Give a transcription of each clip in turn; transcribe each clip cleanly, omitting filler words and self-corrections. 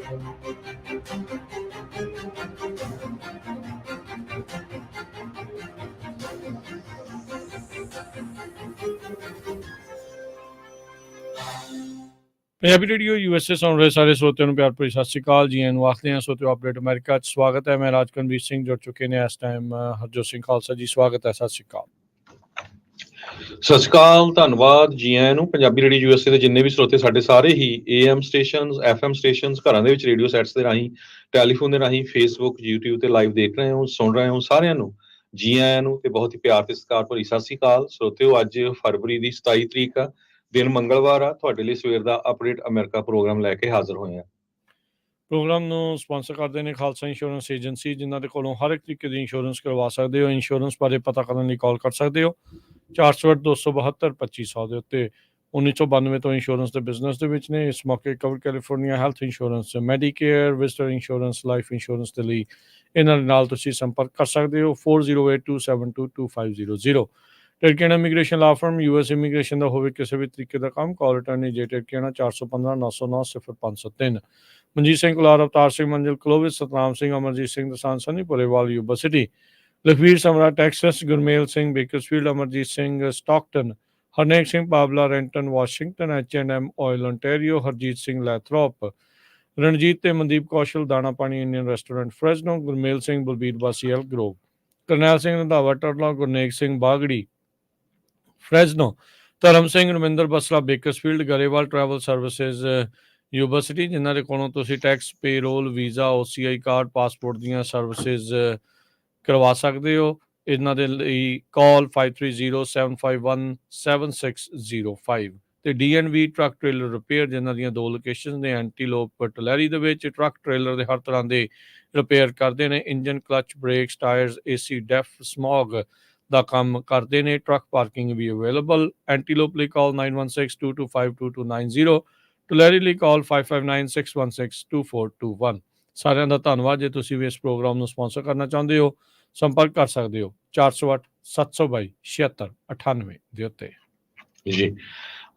Punjabi radio USA ਸੁਣ ਰਹੇ ਸਾਰੇ ਸਰੋਤਿਆਂ ਨੂੰ ਪਿਆਰ ਭਰੀ ਸਤਿ ਸ਼੍ਰੀ ਅਕਾਲ ਜੀ। ਇਹਨੂੰ ਆਖਦੇ ਹਾਂ ਸਰੋਤਿਓ ਅਪਡੇਟ ਅਮਰੀਕਾ 'ਚ ਸਵਾਗਤ ਹੈ। ਮੈਂ ਰਾਜਕਨਵੀਰ ਸਿੰਘ ਜੁੜ ਚੁੱਕੇ ਨੇ ਇਸ ਟਾਈਮ ਹਰਜੋਤ ਸਿੰਘ ਖਾਲਸਾ ਜੀ, ਸਵਾਗਤ ਹੈ। ਸਤਿ ਸ਼੍ਰੀ ਅਕਾਲ। ਸਤਿ ਸ਼੍ਰੀ ਅਕਾਲ, ਧੰਨਵਾਦ ਜੀ ਆਇਆਂ ਨੂੰ। ਪੰਜਾਬੀ ਰੇਡੀਓ USA ਦੇ ਜਿੰਨੇ ਵੀ ਸਰੋਤੇ ਸਾਡੇ ਸਾਰੇ ਹੀ AM ਸਟੇਸ਼ਨਸ, FM ਸਟੇਸ਼ਨਸ, ਘਰਾਂ ਦੇ ਵਿੱਚ ਰੇਡੀਓ ਸੈਟਸ ਦੇ ਰਾਹੀਂ, ਟੈਲੀਫੋਨ ਦੇ ਰਾਹੀਂ, ਫੇਸਬੁੱਕ, YouTube ਤੇ ਲਾਈਵ ਦੇਖ ਰਹੇ ਹੋ, ਸੁਣ ਰਹੇ ਹੋ, ਸਾਰਿਆਂ ਨੂੰ ਜੀ ਆਇਆਂ ਨੂੰ ਤੇ ਬਹੁਤ ਹੀ ਪਿਆਰ ਤੇ ਸਤਿਕਾਰ ਭਰੀ ਸਤਿ ਸ਼੍ਰੀ ਅਕਾਲ। ਸਰੋਤਿਓ, ਅੱਜ ਫਰਵਰੀ ਦੀ 27 ਤਰੀਕ ਆ, ਦਿਨ ਮੰਗਲਵਾਰ ਆ। ਤੁਹਾਡੇ ਲਈ ਸਵੇਰ ਦਾ ਅਪਡੇਟ ਅਮਰੀਕਾ ਪ੍ਰੋਗਰਾਮ ਲੈ ਕੇ ਹਾਜ਼ਰ ਹੋਏ ਆ। ਪ੍ਰੋਗਰਾਮ ਨੂੰ ਸਪਾਂਸਰ ਕਰਦੇ ਨੇ ਖਾਲਸਾ ਇੰਸ਼ੋਰੈਂਸ ਏਜੰਸੀ, ਜਿਨ੍ਹਾਂ ਦੇ ਕੋਲੋਂ ਹਰ ਇੱਕ ਤਰੀਕੇ ਦੀ ਇੰਸ਼ੋਰੈਂਸ ਕਰਵਾ ਸਕਦੇ ਹੋ। ਇੰਸ਼ੋਰੈਂਸ ਬਾਰੇ ਪਤਾ ਕਰਨ ਲਈ ਕਾਲ ਕਰ ਸਕਦੇ ਹੋ 408-272-2500 ਦੇ ਉੱਤੇ। 1992 ਤੋਂ ਇੰਸ਼ੋਰੈਂਸ ਦੇ ਬਿਜ਼ਨਸ ਦੇ ਵਿੱਚ ਨੇ। ਇਸ ਮੌਕੇ cover California health insurance, Medicare, visitor insurance, life insurance ਦੇ ਲਈ ਇਹਨਾਂ ਦੇ ਨਾਲ ਤੁਸੀਂ ਸੰਪਰਕ ਕਰ ਸਕਦੇ ਹੋ 4082722500। ਟਿਰਕੇਨਾ ਇਮੀਗ੍ਰੇਸ਼ਨ ਲਾ ਫਰਮ, US ਇਮੀਗ੍ਰੇਸ਼ਨ ਦਾ ਹੋਵੇ ਕਿਸੇ ਵੀ ਤਰੀਕੇ ਦਾ ਕੰਮ, ਕਾਲ ਰਿਟਰਨ ਜੇ ਟਿਰਕੇਨਾ 415-909-0503। Manjeet Singh Kular, Avtar Singh Manzil, Clovis, Satnam Singh, Amarjit Singh Dosanjh, Sunny Purewal, Yuba City, Lakhvir Samra, Texas, Gurmel Singh, Bakersfield, Amarjit Singh, Stockton, Harnek Singh Pabla, Renton, Washington, H&M oil, Ontario, Harjit Singh Lathrop, Ranjit ਤੇ Mandeep Kaushal, Dana Pani Indian restaurant Fresno, Gurmel Singh, Balbir ਵਾਸੀ Elk Grove, Karnail Singh Randhawa Turlock, Gurnek Singh Bagri Fresno, Dharam Singh, Raminder Basla, Bakersfield, Grewal travel services, Yuba City, ਜਿਨ੍ਹਾਂ ਦੇ ਕੋਲੋਂ ਤੁਸੀਂ tax, payroll, visa, OCI card, passport ਦੀਆਂ services ਕਰਵਾ ਸਕਦੇ ਹੋ। ਇਹਨਾਂ ਦੇ ਲਈ ਕਾਲ 5307517605 ਤੇ DNV ਟਰੱਕ ਟ੍ਰੇਲਰ ਰਿਪੇਅਰ, ਜਿਨ੍ਹਾਂ ਦੀਆਂ 2 ਲੋਕੇਸ਼ਨ ਨੇ, ਐਂਟੀਲੋਪ ਟਲੈਰੀ ਦੇ ਵਿੱਚ। ਟਰੱਕ ਟ੍ਰੇਲਰ ਦੇ ਹਰ ਤਰ੍ਹਾਂ ਦੇ ਰਿਪੇਅਰ ਕਰਦੇ ਨੇ। Engine, clutch, brakes, tyres, AC, DEF, smog ਦਾ ਕੰਮ ਕਰਦੇ ਨੇ। ਟਰੱਕ ਪਾਰਕਿੰਗ ਵੀ ਅਵੇਲੇਬਲ। ਐਂਟੀਲੋਪ ਲਈ ਕਾਲ 9162252290, ਟਲੈਰੀ ਲਈ ਕਾਲ 5596162421। ਸਾਰਿਆਂ ਦਾ ਧੰਨਵਾਦ। ਜੇ ਤੁਸੀਂ ਵੀ ਇਸ ਪ੍ਰੋਗਰਾਮ ਨੂੰ ਸਪਾਂਸਰ ਕਰਨਾ ਚਾਹੁੰਦੇ ਹੋ, ਸੰਪਰਕ ਕਰ ਸਕਦੇ ਹੋ 408-722-7698 ਦੇ ਉੱਤੇ। ਜੀ,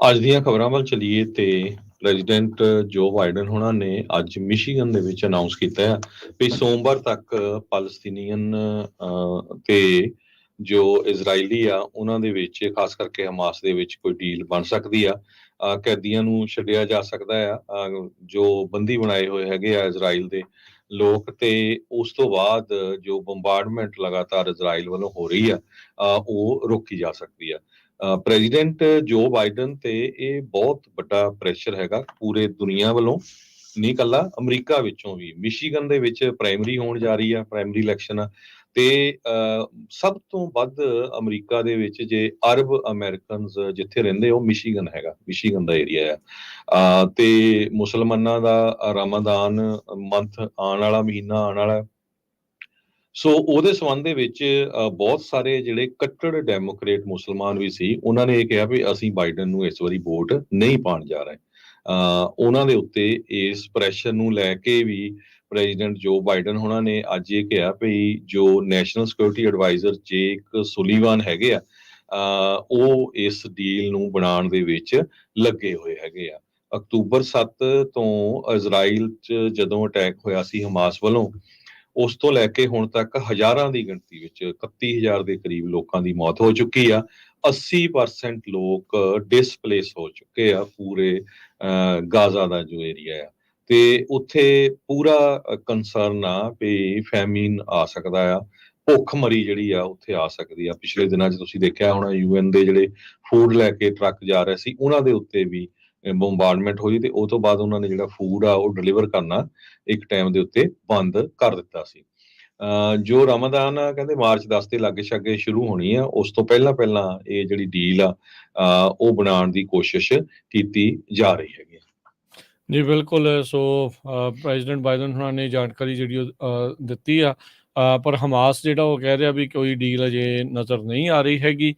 ਅੱਜ ਦੀਆਂ ਖਬਰਾਂ ਵੱਲ ਚਲੀਏ ਤੇ ਪ੍ਰੈਜ਼ੀਡੈਂਟ ਜੋ ਬਾਈਡਨ ਹੋਣਾ ਨੇ ਅੱਜ ਮਿਸ਼ੀਗਨ ਦੇ ਵਿੱਚ ਅਨਾਉਂਸ ਕੀਤਾ ਹੈ ਵੀ ਸੋਮਵਾਰ ਤੱਕ ਪਾਲਸਤੀਨੀਅਨ ਤੇ ਜੋ ਇਜ਼ਰਾਈਲੀ ਆ ਉਹਨਾਂ ਦੇ ਵਿੱਚ, ਖਾਸ ਕਰਕੇ ਹਮਾਸ ਦੇ ਵਿੱਚ ਕੋਈ ਡੀਲ ਬਣ ਸਕਦੀ ਆ। ਕੈਦੀਆਂ ਨੂੰ ਛੱਡਿਆ ਜਾ ਸਕਦਾ ਆ, ਜੋ ਬੰਦੀ ਬਣਾਏ ਹੋਏ ਹੈਗੇ ਆ ਇਜ਼ਰਾਈਲ ਦੇ ਲੋਕ। ਤੇ ਉਸ ਤੋਂ ਬਾਅਦ ਜੋ ਬੰਬਾਰਡਮੈਂਟ ਲਗਾਤਾਰ ਇਜ਼ਰਾਈਲ ਵੱਲੋਂ ਹੋ ਰਹੀ ਆ, ਉਹ ਰੋਕੀ ਜਾ ਸਕਦੀ ਆ। ਪ੍ਰੈਜ਼ੀਡੈਂਟ ਜੋ ਬਾਈਡਨ ਤੇ ਇਹ ਬਹੁਤ ਵੱਡਾ ਪ੍ਰੈਸ਼ਰ ਹੈਗਾ ਪੂਰੇ ਦੁਨੀਆ ਵੱਲੋਂ, ਨਹੀਂ ਇਕੱਲਾ ਅਮਰੀਕਾ ਵਿੱਚੋਂ ਵੀ। ਮਿਸ਼ੀਗਨ ਦੇ ਵਿੱਚ ਪ੍ਰਾਇਮਰੀ ਹੋਣ ਜਾ ਰਹੀ ਆ, ਪ੍ਰਾਇਮਰੀ ਇਲੈਕਸ਼ਨ ਆ, ਤੇ ਸਭ ਤੋਂ ਵੱਧ ਅਮਰੀਕਾ ਦੇ ਵਿੱਚ ਜੇ ਅਰਬ ਅਮਰੀਕਨਸ ਜਿੱਥੇ ਰਹਿੰਦੇ ਉਹ ਮਿਸ਼ੀਗਨ ਹੈਗਾ, ਮਿਸ਼ੀਗਨ ਦਾ ਏਰੀਆ ਆ। ਤੇ ਮੁਸਲਮਾਨਾਂ ਦਾ ਰਮਜ਼ਾਨ ਮੰਥ ਆਉਣ ਵਾਲਾ, ਮਹੀਨਾ ਆਉਣ ਵਾਲਾ, ਸੋ ਉਹਦੇ ਸੰਬੰਧ ਦੇ ਵਿੱਚ ਬਹੁਤ ਸਾਰੇ ਜਿਹੜੇ ਕੱਟੜ ਡੈਮੋਕ੍ਰੇਟ ਮੁਸਲਮਾਨ ਵੀ ਸੀ, ਉਹਨਾਂ ਨੇ ਇਹ ਕਿਹਾ ਵੀ ਅਸੀਂ ਬਾਈਡਨ ਨੂੰ ਇਸ ਵਾਰੀ ਵੋਟ ਨਹੀਂ ਪਾਉਣ ਜਾ ਰਹੇ। ਉਹਨਾਂ ਦੇ ਉੱਤੇ ਇਸ ਪ੍ਰੈਸ਼ਰ ਨੂੰ ਲੈ ਕੇ ਵੀ ਪ੍ਰੈਜ਼ੀਡੈਂਟ ਜੋ ਬਾਈਡਨ ਹੋਣਾ ਨੇ ਅੱਜ ਇਹ ਕਿਹਾ ਵੀ ਜੋ ਨੈਸ਼ਨਲ ਸਿਕਿਉਰਿਟੀ ਐਡਵਾਈਜ਼ਰ ਜੇਕ ਸੁਲੀਵਾਨ ਹੈਗੇ ਆ, ਉਹ ਇਸ ਡੀਲ ਨੂੰ ਬਣਾਉਣ ਦੇ ਵਿੱਚ ਲੱਗੇ ਹੋਏ ਹੈਗੇ ਆ। ਅਕਤੂਬਰ 7 ਤੋਂ ਇਜ਼ਰਾਈਲ 'ਚ ਜਦੋਂ ਅਟੈਕ ਹੋਇਆ ਸੀ ਹਮਾਸ ਵੱਲੋਂ, ਉਸ ਤੋਂ ਲੈ ਕੇ ਹੁਣ ਤੱਕ ਹਜ਼ਾਰਾਂ ਦੀ ਗਿਣਤੀ ਵਿੱਚ 31,000 ਦੇ ਕਰੀਬ ਲੋਕਾਂ ਦੀ ਮੌਤ ਹੋ ਚੁੱਕੀ ਆ। 80% ਲੋਕ ਡਿਸਪਲੇਸ ਹੋ ਚੁੱਕੇ ਆ ਪੂਰੇ ਗਾਜ਼ਾ ਦਾ ਜੋ ਏਰੀਆ ਆ, ਤੇ ਉੱਥੇ ਪੂਰਾ ਕੰਸਰਨ ਆ ਵੀ ਫੈਮਿਨ ਆ ਸਕਦਾ ਆ, ਭੁੱਖਮਰੀ ਜਿਹੜੀ ਆ ਉੱਥੇ ਆ ਸਕਦੀ ਆ। ਪਿਛਲੇ ਦਿਨਾਂ 'ਚ ਤੁਸੀਂ ਦੇਖਿਆ ਹੋਣਾ UN ਦੇ ਜਿਹੜੇ ਫੂਡ ਲੈ ਕੇ ਟਰੱਕ ਜਾ ਰਹੇ ਸੀ, ਉਹਨਾਂ ਦੇ ਉੱਤੇ ਵੀ ਬੰਬਾਰਡਮੈਂਟ ਹੋਈ, ਤੇ ਉਹ ਤੋਂ ਬਾਅਦ ਉਹਨਾਂ ਨੇ ਜਿਹੜਾ ਫੂਡ ਆ ਉਹ ਡਿਲੀਵਰ ਕਰਨਾ ਇੱਕ ਟਾਈਮ ਦੇ ਉੱਤੇ ਬੰਦ ਕਰ ਦਿੱਤਾ ਸੀ। ਜੋ ਰਮਜ਼ਾਨ ਆ ਕਹਿੰਦੇ ਮਾਰਚ 10 ਦੇ ਲਾਗੇ ਛਾਗੇ ਸ਼ੁਰੂ ਹੋਣੀ ਆ, ਉਸ ਤੋਂ ਪਹਿਲਾਂ ਇਹ ਜਿਹੜੀ ਡੀਲ ਆ ਉਹ ਬਣਾਉਣ ਦੀ ਕੋਸ਼ਿਸ਼ ਕੀਤੀ ਜਾ ਰਹੀ ਹੈਗੀ। ਜੀ ਬਿਲਕੁਲ। ਸੋ ਪ੍ਰੈਜ਼ੀਡੈਂਟ ਬਾਈਡਨ ਹੋਣਾ ਨੇ ਜਾਣਕਾਰੀ ਜਿਹੜੀ ਉਹ ਦਿੱਤੀ ਆ, ਪਰ ਹਮਾਸ ਜਿਹੜਾ ਉਹ ਕਹਿ ਰਿਹਾ ਵੀ ਕੋਈ ਡੀਲ ਅਜੇ ਨਜ਼ਰ ਨਹੀਂ ਆ ਰਹੀ ਹੈਗੀ।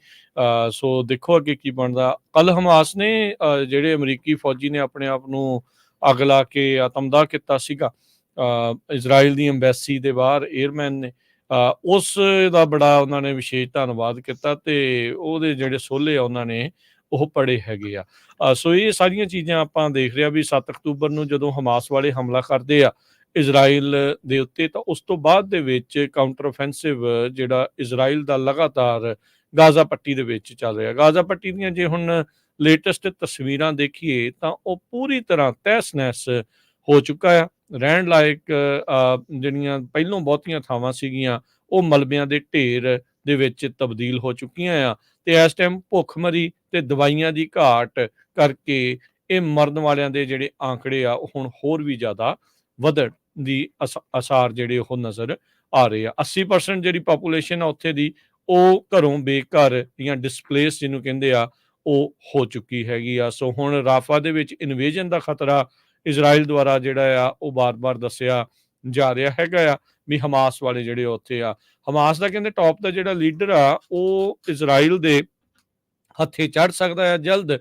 ਸੋ ਦੇਖੋ ਅੱਗੇ ਕੀ ਬਣਦਾ। ਕੱਲ੍ਹ ਹਮਾਸ ਨੇ ਜਿਹੜੇ ਅਮਰੀਕੀ ਫੌਜੀ ਨੇ ਆਪਣੇ ਆਪ ਨੂੰ ਅੱਗ ਲਾ ਕੇ ਆਤਮਦਾਹ ਕੀਤਾ ਸੀਗਾ ਇਜ਼ਰਾਈਲ ਦੀ ਅੰਬੈਸੀ ਦੇ ਬਾਹਰ, ਏਅਰਮੈਨ ਨੇ, ਉਸ ਦਾ ਬੜਾ ਉਹਨਾਂ ਨੇ ਵਿਸ਼ੇਸ਼ ਧੰਨਵਾਦ ਕੀਤਾ, ਤੇ ਉਹਦੇ ਜਿਹੜੇ ਸੋਹਲੇ ਆ ਉਹਨਾਂ ਨੇ ਉਹ ਪੜੇ ਹੈਗੇ ਆ। ਸੋ ਇਹ ਸਾਰੀਆਂ ਚੀਜ਼ਾਂ ਆਪਾਂ ਦੇਖ ਰਹੇ ਹਾਂ ਵੀ 7 ਅਕਤੂਬਰ ਨੂੰ ਜਦੋਂ ਹਮਾਸ ਵਾਲੇ ਹਮਲਾ ਕਰਦੇ ਆ ਇਜ਼ਰਾਈਲ ਦੇ ਉੱਤੇ, ਤਾਂ ਉਸ ਤੋਂ ਬਾਅਦ ਦੇ ਵਿੱਚ ਕਾਊਂਟਰ offensive ਜਿਹੜਾ ਇਜ਼ਰਾਈਲ ਦਾ ਲਗਾਤਾਰ ਗਾਜ਼ਾ ਪੱਟੀ ਦੇ ਵਿੱਚ ਚੱਲ ਰਿਹਾ। ਗਾਜ਼ਾ ਪੱਟੀ ਦੀਆਂ ਜੇ ਹੁਣ ਲੇਟੈਸਟ ਤਸਵੀਰਾਂ ਦੇਖੀਏ ਤਾਂ ਉਹ ਪੂਰੀ ਤਰ੍ਹਾਂ ਤਹਿਸ ਨਹਿਸ ਹੋ ਚੁੱਕਾ ਆ। ਰਹਿਣ ਲਾਇਕ ਜਿਹੜੀਆਂ ਪਹਿਲੋਂ ਬਹੁਤੀਆਂ ਥਾਵਾਂ ਸੀਗੀਆਂ ਉਹ ਮਲਬਿਆਂ ਦੇ ਢੇਰ ਦੇ ਵਿੱਚ ਤਬਦੀਲ ਹੋ ਚੁੱਕੀਆਂ ਆ, ਤੇ ਇਸ ਟਾਈਮ ਭੁੱਖਮਰੀ ਤੇ ਦਵਾਈਆਂ ਦੀ ਘਾਟ ਕਰਕੇ ਇਹ ਮਰਨ ਵਾਲਿਆਂ ਦੇ ਜਿਹੜੇ ਆંકੜੇ ਆ ਉਹ ਹੁਣ ਹੋਰ ਵੀ ਜ਼ਿਆਦਾ ਵਧਣ ਦੀ ਆਸਾਰ ਜਿਹੜੇ ਉਹ ਨਜ਼ਰ ਆ ਰਹੇ ਆ। 80% ਜਿਹੜੀ ਪਾਪੂਲੇਸ਼ਨ ਆ ਉੱਥੇ ਦੀ ਉਹ ਘਰੋਂ ਬੇਘਰ ਜਾਂ ਡਿਸਪਲੇਸ ਜਿਹਨੂੰ ਕਹਿੰਦੇ ਆ ਉਹ ਹੋ ਚੁੱਕੀ ਹੈਗੀ ਆ। ਸੋ ਹੁਣ ਰਾਫਾ ਦੇ ਵਿੱਚ ਇਨਵੇਜਨ ਦਾ ਖਤਰਾ ਇਜ਼ਰਾਈਲ ਦੁਆਰਾ ਜਿਹੜਾ ਆ ਉਹ ਬਾਰ-ਬਾਰ ਦੱਸਿਆ ਜਾ ਰਿਹਾ ਹੈਗਾ ਆ ਵੀ ਹਮਾਸ ਵਾਲੇ ਜਿਹੜੇ ਉੱਥੇ ਆ। ਹਮਾਸ ਦਾ ਕਹਿੰਦੇ ਟੌਪ ਦਾ ਜਿਹੜਾ ਲੀਡਰ ਆ ਉਹ ਇਜ਼ਰਾਈਲ ਦੇ ਹੱਥੇ ਚੜ ਸਕਦਾ ਆ ਜਲਦ।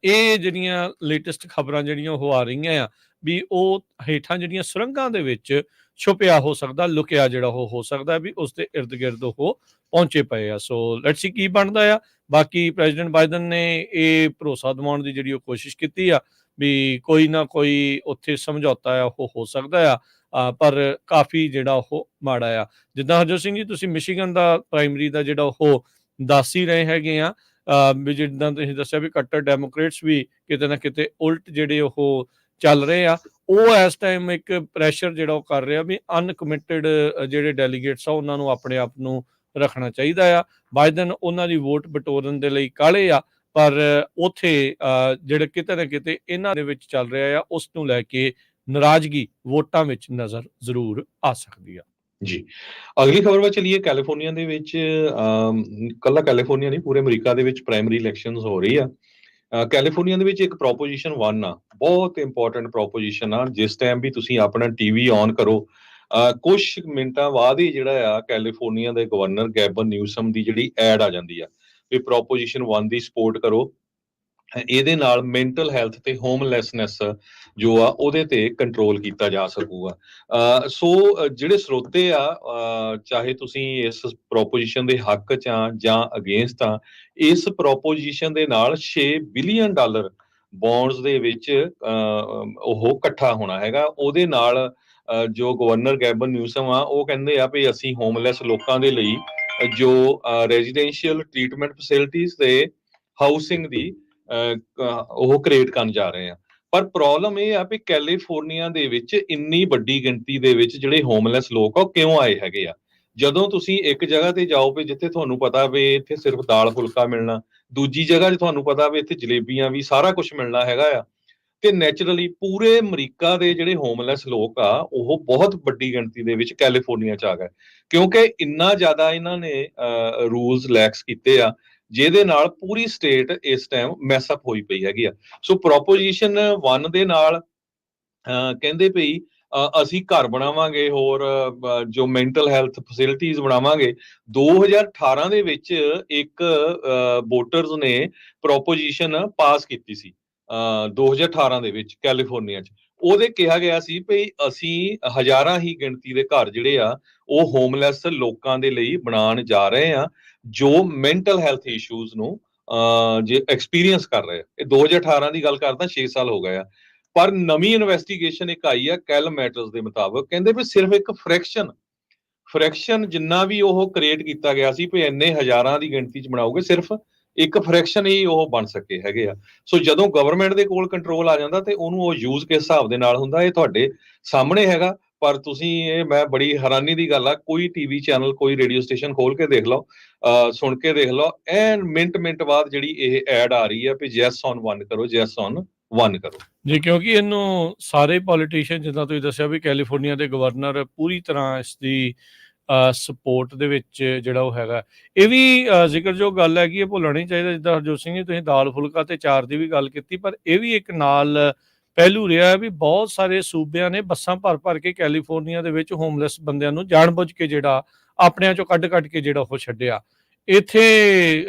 ਇਹ ਜਿਹੜੀਆਂ ਲੇਟੈਸਟ ਖਬਰਾਂ ਜਿਹੜੀਆਂ ਉਹ ਆ ਰਹੀਆਂ ਆ ਵੀ ਉਹ ਹੇਠਾਂ ਜਿਹੜੀਆਂ ਸੁਰੰਗਾਂ ਦੇ ਵਿੱਚ ਛੁਪਿਆ ਹੋ ਸਕਦਾ, ਲੁਕਿਆ ਜਿਹੜਾ ਉਹ ਹੋ ਸਕਦਾ ਵੀ ਉਸ ਦੇ ਇਰਦ ਗਿਰਦ ਉਹ ਪਹੁੰਚੇ ਪਏ ਆ। ਸੋ ਲੈਟਸ ਸੀ ਕੀ ਬਣਦਾ ਆ। ਬਾਕੀ ਪ੍ਰੈਜ਼ੀਡੈਂਟ ਬਾਈਡਨ ਨੇ ਇਹ ਭਰੋਸਾ ਦਿਵਾਉਣ ਦੀ ਜਿਹੜੀ ਉਹ ਕੋਸ਼ਿਸ਼ ਕੀਤੀ ਆ ਵੀ ਕੋਈ ਨਾ ਕੋਈ ਉੱਥੇ ਸਮਝੌਤਾ ਆ ਉਹ ਹੋ ਸਕਦਾ ਆ, ਪਰ ਕਾਫੀ ਜਿਹੜਾ ਉਹ ਮਾੜਾ ਆ। ਜਿੱਦਾਂ ਹਰਜੋਤ ਸਿੰਘ ਜੀ ਤੁਸੀਂ ਮਿਸ਼ੀਗਨ ਦਾ ਪ੍ਰਾਇਮਰੀ ਦਾ ਜਿਹੜਾ ਉਹ ਦੱਸ ਹੀ ਰਹੇ ਹੈਗੇ ਆ ਵੀ ਜਿੱਦਾਂ ਤੁਸੀਂ ਦੱਸਿਆ ਵੀ ਕੱਟਰ ਡੈਮੋਕ੍ਰੇਟਸ ਵੀ ਕਿਤੇ ਨਾ ਕਿਤੇ ਉਲਟ ਜਿਹੜੇ ਉਹ ਚੱਲ ਰਹੇ ਆ। ਉਹ ਇਸ ਟਾਈਮ ਇੱਕ ਪ੍ਰੈਸ਼ਰ ਜਿਹੜਾ ਉਹ ਕਰ ਰਿਹਾ ਵੀ ਅਨਕਮਿਟਡ ਜਿਹੜੇ ਡੈਲੀਗੇਟਸ ਆ ਉਹਨਾਂ ਨੂੰ ਆਪਣੇ ਆਪ ਨੂੰ ਰੱਖਣਾ ਚਾਹੀਦਾ ਆ। ਬਾਈਡਨ ਉਹਨਾਂ ਦੀ ਵੋਟ ਬਟੋਰਨ ਦੇ ਲਈ ਕਾਹਲੇ ਆ, ਪਰ ਉੱਥੇ ਜਿਹੜੇ ਕਿਤੇ ਨਾ ਕਿਤੇ ਇਹਨਾਂ ਦੇ ਵਿੱਚ ਚੱਲ ਰਿਹਾ ਆ ਉਸ ਨੂੰ ਲੈ ਕੇ ਨਾਰਾਜ਼ਗੀ ਵੋਟਾਂ ਵਿੱਚ ਨਜ਼ਰ ਜ਼ਰੂਰ ਆ ਸਕਦੀ ਆ। ਜੀ, ਅਗਲੀ ਖਬਰ ਵੱਲ ਚਲੀਏ। ਕੈਲੀਫੋਰਨੀਆ ਦੇ ਵਿੱਚ ਕੱਲਾ ਕੈਲੀਫੋਰਨੀਆ ਨਹੀਂ, ਪੂਰੇ ਅਮਰੀਕਾ ਦੇ ਵਿੱਚ ਪ੍ਰਾਇਮਰੀ ਇਲੈਕਸ਼ਨਸ ਹੋ ਰਹੀ ਆ। ਕੈਲੀਫੋਰਨੀਆ ਦੇ ਵਿੱਚ ਇੱਕ ਪ੍ਰੋਪੋਜੀਸ਼ਨ 1 ਆ, ਬਹੁਤ ਇੰਪੋਰਟੈਂਟ ਪ੍ਰੋਪੋਜੀਸ਼ਨ ਆ। ਜਿਸ ਟਾਈਮ ਵੀ ਤੁਸੀਂ ਆਪਣਾ ਟੀਵੀ ਔਨ ਕਰੋ ਕੁਛ ਮਿੰਟਾਂ ਬਾਅਦ ਹੀ ਜਿਹੜਾ ਆ ਕੈਲੀਫੋਰਨੀਆ ਦੇ ਗਵਰਨਰ ਗੈਬਨ ਨਿਊਸਮ ਦੀ ਜਿਹੜੀ ਐਡ ਆ ਜਾਂਦੀ ਆ ਵੀ ਪ੍ਰੋਪੋਜੀਸ਼ਨ 1 ਦੀ ਸਪੋਰਟ ਕਰੋ। ਇਹਦੇ ਨਾਲ ਮੈਂਟਲ ਹੈਲਥ ਤੇ ਹੋਮਲੈਸਨੈਸ ਜੋ ਆ ਉਹਦੇ ਤੇ ਕੰਟਰੋਲ ਕੀਤਾ ਜਾ ਸਕੂਗਾ। ਸੋ ਜਿਹੜੇ ਸਰੋਤੇ ਆ ਚਾਹੇ ਤੁਸੀਂ ਇਸ ਪ੍ਰੋਪੋਜੀਸ਼ਨ ਦੇ ਹੱਕ 'ਚ ਆ ਜਾਂ ਅਗੇਂਸਟ ਆ, ਇਸ ਪ੍ਰੋਪੋਜੀਸ਼ਨ ਦੇ ਨਾਲ $6 ਬਿਲੀਅਨ ਬੌਂਡਸ ਦੇ ਵਿੱਚ ਉਹ ਇਕੱਠਾ ਹੋਣਾ ਹੈਗਾ। ਉਹਦੇ ਨਾਲ ਜੋ ਗਵਰਨਰ ਗੈਬਨ ਨਿਊਸਮ ਆ ਉਹ ਕਹਿੰਦੇ ਆ ਵੀ ਅਸੀਂ ਹੋਮਲੈਸ ਲੋਕਾਂ ਦੇ ਲਈ ਜੋ ਰੈਜ਼ੀਡੈਂਸ਼ੀਅਲ ਟ੍ਰੀਟਮੈਂਟ ਫੈਸਿਲਿਟੀਜ਼ ਤੇ ਹਾਊਸਿੰਗ ਦੀ ਉਹ ਕ੍ਰੀਏਟ ਕਰਨ ਜਾ ਰਹੇ ਆ। ਪਰ ਪ੍ਰੋਬਲਮ ਇਹ ਆ ਵੀ ਕੈਲੀਫੋਰਨੀਆ ਦੇ ਵਿੱਚ ਇੰਨੀ ਵੱਡੀ ਗਿਣਤੀ ਦੇ ਵਿੱਚ ਜਿਹੜੇ ਹੋਮਲੈਸ ਲੋਕ ਆ ਉਹ ਕਿਉਂ ਆਏ ਹੈਗੇ ਆ। ਜਦੋਂ ਤੁਸੀਂ ਇੱਕ ਜਗ੍ਹਾ ਤੇ ਜਾਓ ਵੀ ਜਿੱਥੇ ਤੁਹਾਨੂੰ ਪਤਾ ਵੀ ਇੱਥੇ ਸਿਰਫ ਦਾਲ ਫੁਲਕਾ ਮਿਲਣਾ, ਦੂਜੀ ਜਗ੍ਹਾ 'ਚ ਤੁਹਾਨੂੰ ਪਤਾ ਵੀ ਇੱਥੇ ਜਲੇਬੀਆਂ ਵੀ ਸਾਰਾ ਕੁਝ ਮਿਲਣਾ ਹੈਗਾ ਆ, ਤੇ ਨੈਚੁਰਲੀ ਪੂਰੇ ਅਮਰੀਕਾ ਦੇ ਜਿਹੜੇ ਹੋਮਲੈਸ ਲੋਕ ਆ ਉਹ ਬਹੁਤ ਵੱਡੀ ਗਿਣਤੀ ਦੇ ਵਿੱਚ ਕੈਲੀਫੋਰਨੀਆ 'ਚ ਆ ਗਏ, ਕਿਉਂਕਿ ਇੰਨਾ ਜ਼ਿਆਦਾ ਇਹਨਾਂ ਨੇ ਰੂਲਸ ਲੈਕਸ ਕੀਤੇ ਆ ਜਿਹਦੇ ਨਾਲ ਪੂਰੀ ਸਟੇਟ ਇਸ ਟਾਈਮ ਮੈਸਅਪ ਹੋਈ ਪਈ ਹੈਗੀ ਆ। ਸੋ ਪ੍ਰੋਪੋਜੀਸ਼ਨ 1 ਦੇ ਨਾਲ ਕਹਿੰਦੇ ਪਈ ਅਸੀਂ ਘਰ ਬਣਾਵਾਂਗੇ, ਹੋਰ ਜੋ ਮੈਂਟਲ ਹੈਲਥ ਫੈਸਿਲਿਟੀਜ਼ ਬਣਾਵਾਂਗੇ। 2018 ਦੇ ਵਿੱਚ ਇੱਕ ਵੋਟਰਸ ਨੇ ਪ੍ਰੋਪੋਜੀਸ਼ਨ ਪਾਸ ਕੀਤੀ ਸੀ 2018 ਦੇ ਵਿੱਚ ਕੈਲੀਫੋਰਨੀਆ 'ਚ। ਉਹਦੇ ਕਿਹਾ ਗਿਆ ਸੀ ਵੀ ਅਸੀਂ ਹਜ਼ਾਰਾਂ ਹੀ ਗਿਣਤੀ ਦੇ ਘਰ ਜਿਹੜੇ ਆ ਉਹ ਹੋਮਲੈਸ ਲੋਕਾਂ ਦੇ ਲਈ ਬਣਾਉਣ ਜਾ ਰਹੇ ਆ ਜੋ ਮੈਂਟਲ ਹੈਲਥ ਇਸ਼ੂਜ਼ ਨੂੰ ਜੇ ਐਕਸਪੀਰੀਅੰਸ ਕਰ ਰਹੇ ਆ। ਇਹ 2018 ਦੀ ਗੱਲ ਕਰਦਾ, 6 ਸਾਲ ਹੋ ਗਏ ਆ। ਪਰ ਨਵੀਂ ਇਨਵੈਸਟੀਗੇਸ਼ਨ ਇੱਕ ਆਈ ਆ ਕੈਲ ਮੈਟਰਸ ਦੇ ਮੁਤਾਬਕ, ਕਹਿੰਦੇ ਵੀ ਸਿਰਫ ਇੱਕ ਫ੍ਰੈਕਸ਼ਨ ਜਿੰਨਾ ਵੀ ਉਹ ਕ੍ਰੀਏਟ ਕੀਤਾ ਗਿਆ ਸੀ ਵੀ ਇੰਨੇ ਹਜ਼ਾਰਾਂ ਦੀ ਗਿਣਤੀ 'ਚ ਬਣਾਓਗੇ, ਸਿਰਫ ਇੱਕ ਫ੍ਰੈਕਸ਼ਨ ਹੀ ਉਹ ਬਣ ਸਕੇ ਹੈਗੇ ਆ। ਸੋ ਜਦੋਂ ਗਵਰਨਮੈਂਟ ਦੇ ਕੋਲ ਕੰਟਰੋਲ ਆ ਜਾਂਦਾ ਤੇ ਉਹਨੂੰ ਉਹ ਯੂਜ਼ ਕਿਸ ਹਿਸਾਬ ਦੇ ਨਾਲ ਹੁੰਦਾ ਇਹ ਤੁਹਾਡੇ ਸਾਹਮਣੇ ਹੈਗਾ। ਪਰ ਤੁਸੀਂ ਇਹ ਮੈਂ ਬੜੀ ਹੈਰਾਨੀ ਦੀ ਗੱਲ ਆ, ਕੋਈ ਟੀਵੀ ਚੈਨਲ ਕੋਈ ਰੇਡੀਓ ਸਟੇਸ਼ਨ ਖੋਲ ਕੇ ਦੇਖ ਲਓ, ਸੁਣ ਕੇ ਦੇਖ ਲਓ, ਐਨ ਮਿੰਟ ਬਾਅਦ ਜਿਹੜੀ ਇਹ ਐਡ ਆ ਰਹੀ ਹੈ ਵੀ ਯੈਸ ਔਨ 1 ਕਰੋ, ਯੈਸ ਔਨ 1 ਕਰੋ ਜੀ। ਕਿਉਂਕਿ ਇਹਨੂੰ ਸਾਰੇ ਪੋਲੀਟੀਸ਼ੀਅਨ ਜਿੱਦਾਂ ਤੁਸੀਂ ਦੱਸਿਆ ਵੀ ਕੈਲੀਫੋਰਨੀਆ ਦੇ ਗਵਰਨਰ ਪੂਰੀ ਤਰ੍ਹਾਂ ਇਸ ਦੀ ਸਪੋਰਟ ਦੇ ਵਿੱਚ ਜਿਹੜਾ ਉਹ ਹੈਗਾ। ਇਹ ਵੀ ਜ਼ਿਕਰਯੋਗ ਗੱਲ ਹੈਗੀ, ਇਹ ਭੁੱਲਣਾ ਨਹੀਂ ਚਾਹੀਦਾ। ਜਿੱਦਾਂ ਹਰਜੋਤ ਸਿੰਘ ਜੀ ਤੁਸੀਂ ਦਾਲ ਫੁਲਕਾ ਤੇ ਚਾਰ ਦੀ ਵੀ ਗੱਲ ਕੀਤੀ, ਪਰ ਇਹ ਵੀ ਇੱਕ ਨਾਲ ਪਹਿਲੂ ਰਿਹਾ ਵੀ ਬਹੁਤ ਸਾਰੇ ਸੂਬਿਆਂ ਨੇ ਬੱਸਾਂ ਭਰ ਕੇ ਕੈਲੀਫੋਰਨੀਆ ਦੇ ਵਿੱਚ ਹੋਮਲੈਸ ਬੰਦਿਆਂ ਨੂੰ ਜਾਣਬੁੱਝ ਕੇ ਜਿਹੜਾ ਆਪਣਿਆਂ ਚੋਂ ਕੱਢ ਕੇ ਜਿਹੜਾ ਉਹ ਛੱਡਿਆ। ਇੱਥੇ